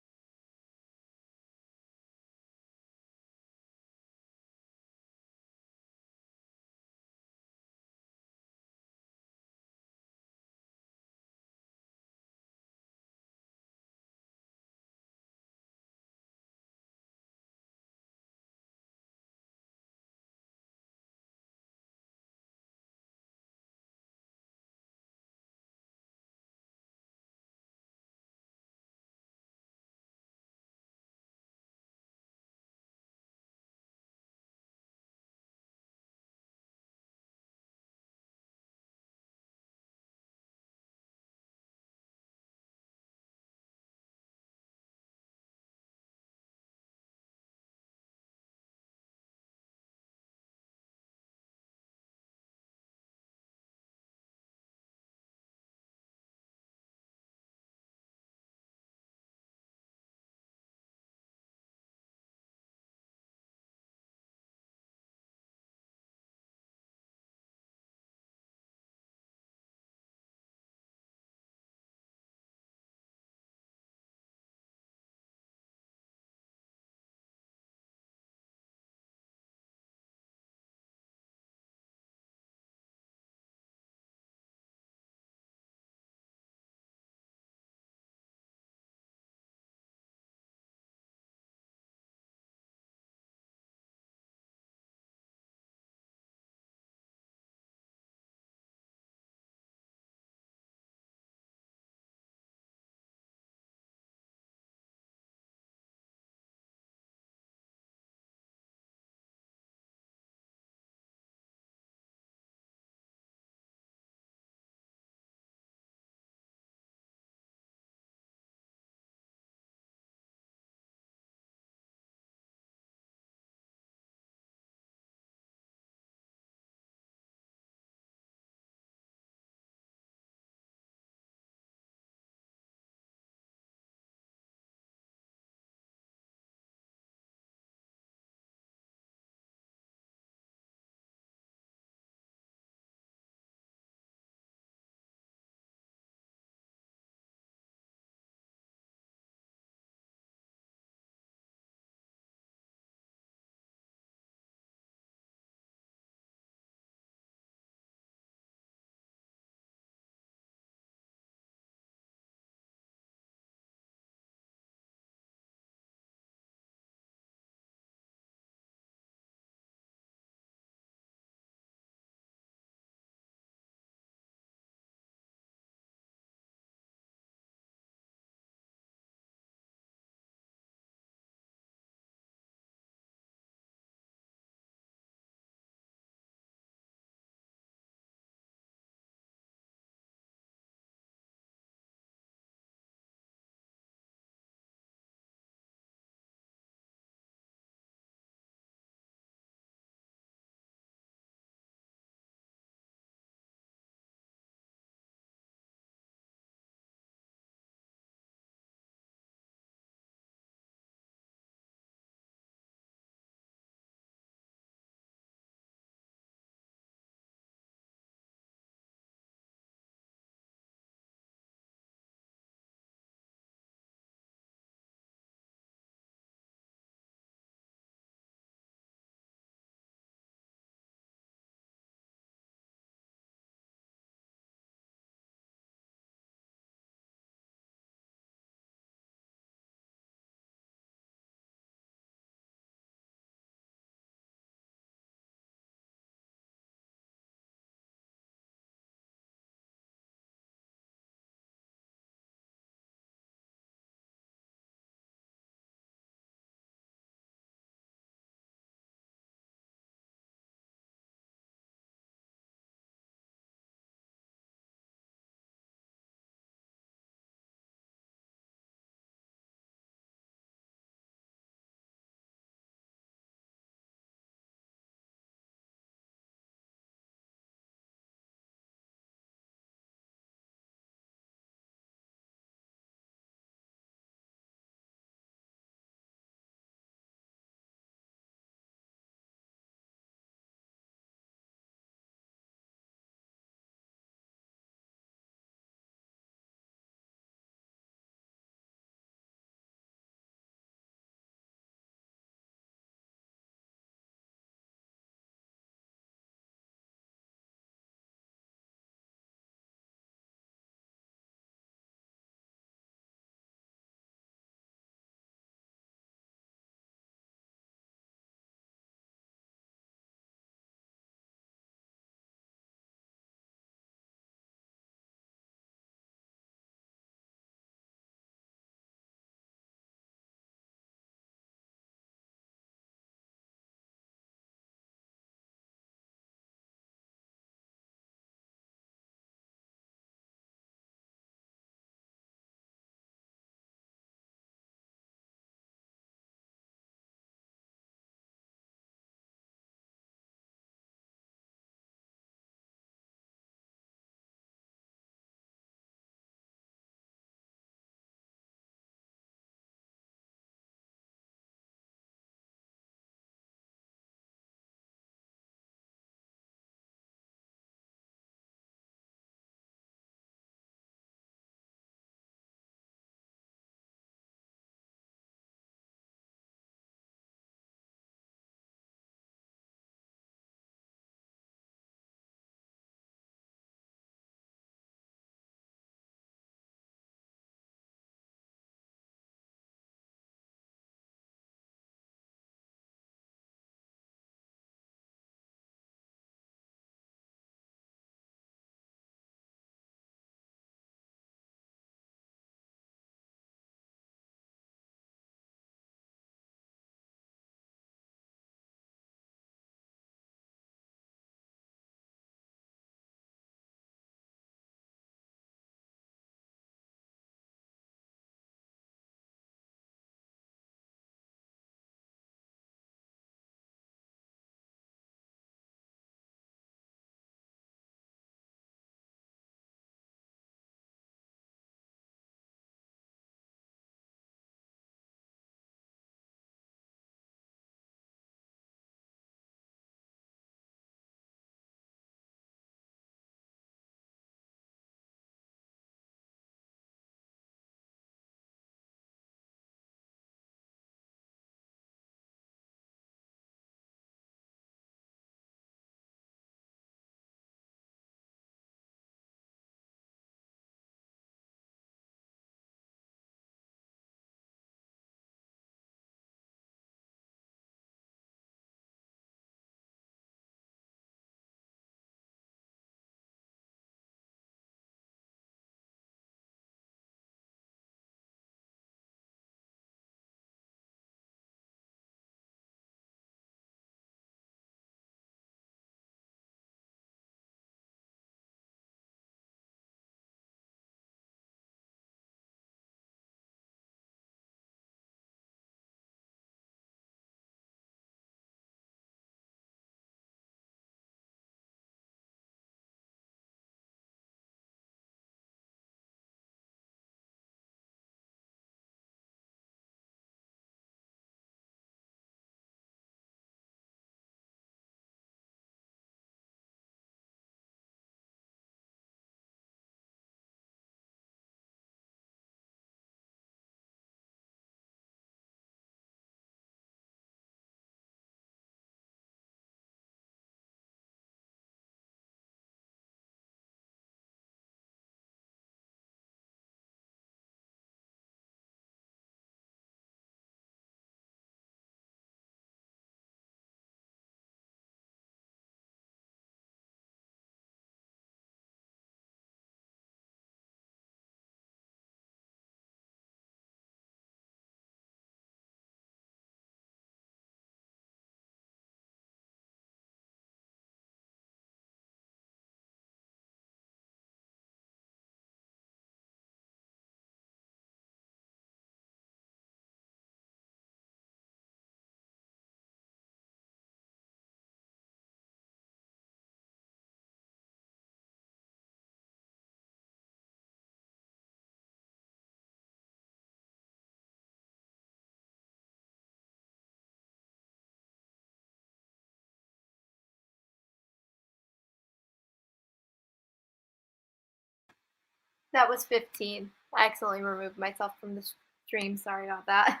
That was 15. I accidentally removed myself from the stream. Sorry about that.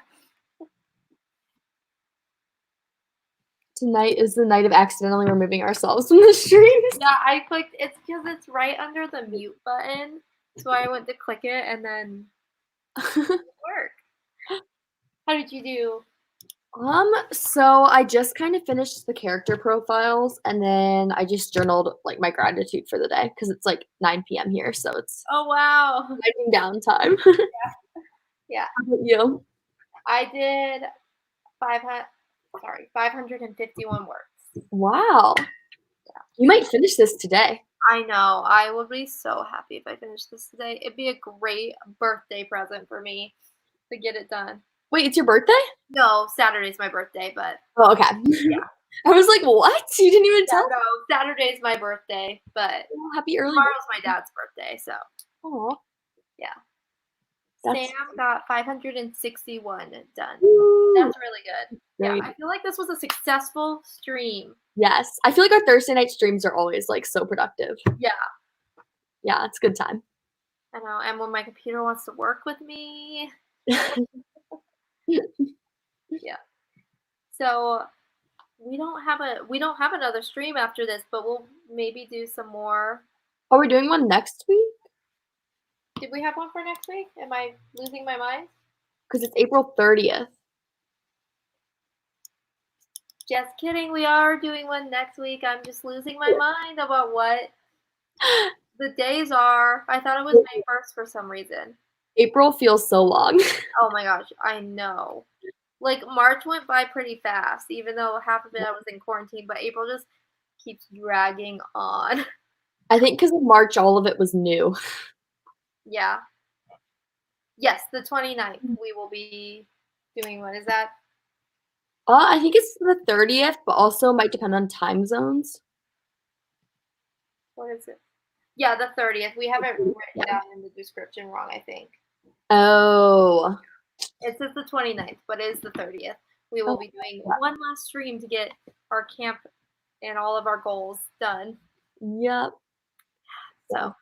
Tonight is the night of accidentally removing ourselves from the streams. Yeah, I clicked. It's because it's right under the mute button. So I went to click it and then it didn't work. How did you do? So I just kind of finished the character profiles and then I just journaled like my gratitude for the day because it's like 9 p.m. here, so it's Oh wow. winding down time. Yeah. How about you? I did 551 words. Wow. You might finish this today. I know. I would be so happy if I finished this today. It'd be a great birthday present for me to get it done. Wait, it's your birthday? No, Saturday's my birthday, but Oh, okay. yeah. I was like, what? You didn't even tell me. No, Saturday's my birthday, but Oh, happy early tomorrow's my dad's birthday, so Aw. yeah. That's Sam got 561 done. Woo. That's really good. Great. Yeah, I feel like this was a successful stream. Yes. I feel like our Thursday night streams are always like so productive. Yeah. Yeah, it's a good time. I know. And when my computer wants to work with me. Yeah. So we don't have another stream after this, but we'll maybe do some more. Are we doing one next week? Did we have one for next week? Am I losing my mind? Because it's April 30th. Just kidding. We are doing one next week. I'm just losing my mind about what the days are. I thought it was May 1st for some reason. April feels so long. Oh my gosh, I know. Like March went by pretty fast, even though half of it I was in quarantine, but April just keeps dragging on. I think because in March, all of it was new. Yeah. Yes, the 29th we will be doing what is that? I think it's the 30th, but also might depend on time zones. What is it? Yeah, the 30th. We have it written down in the description wrong, I think. Oh. It says the 29th, but it is the 30th. We will be doing one last stream to get our camp and all of our goals done. Yep. So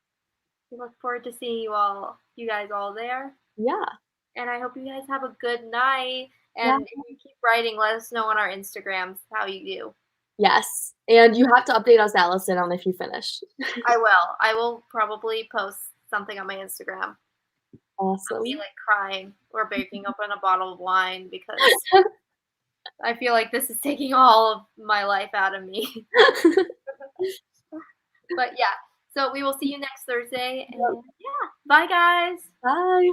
we look forward to seeing you guys all there. Yeah. And I hope you guys have a good night. And if you keep writing, let us know on our Instagrams how you do. Yes. And you have to update us, Allison, on if you finish. I will. I will probably post something on my Instagram. Awesome. I'll be like crying or breaking open a bottle of wine because I feel like this is taking all of my life out of me. But yeah, so we will see you next Thursday. And yeah, bye guys. Bye.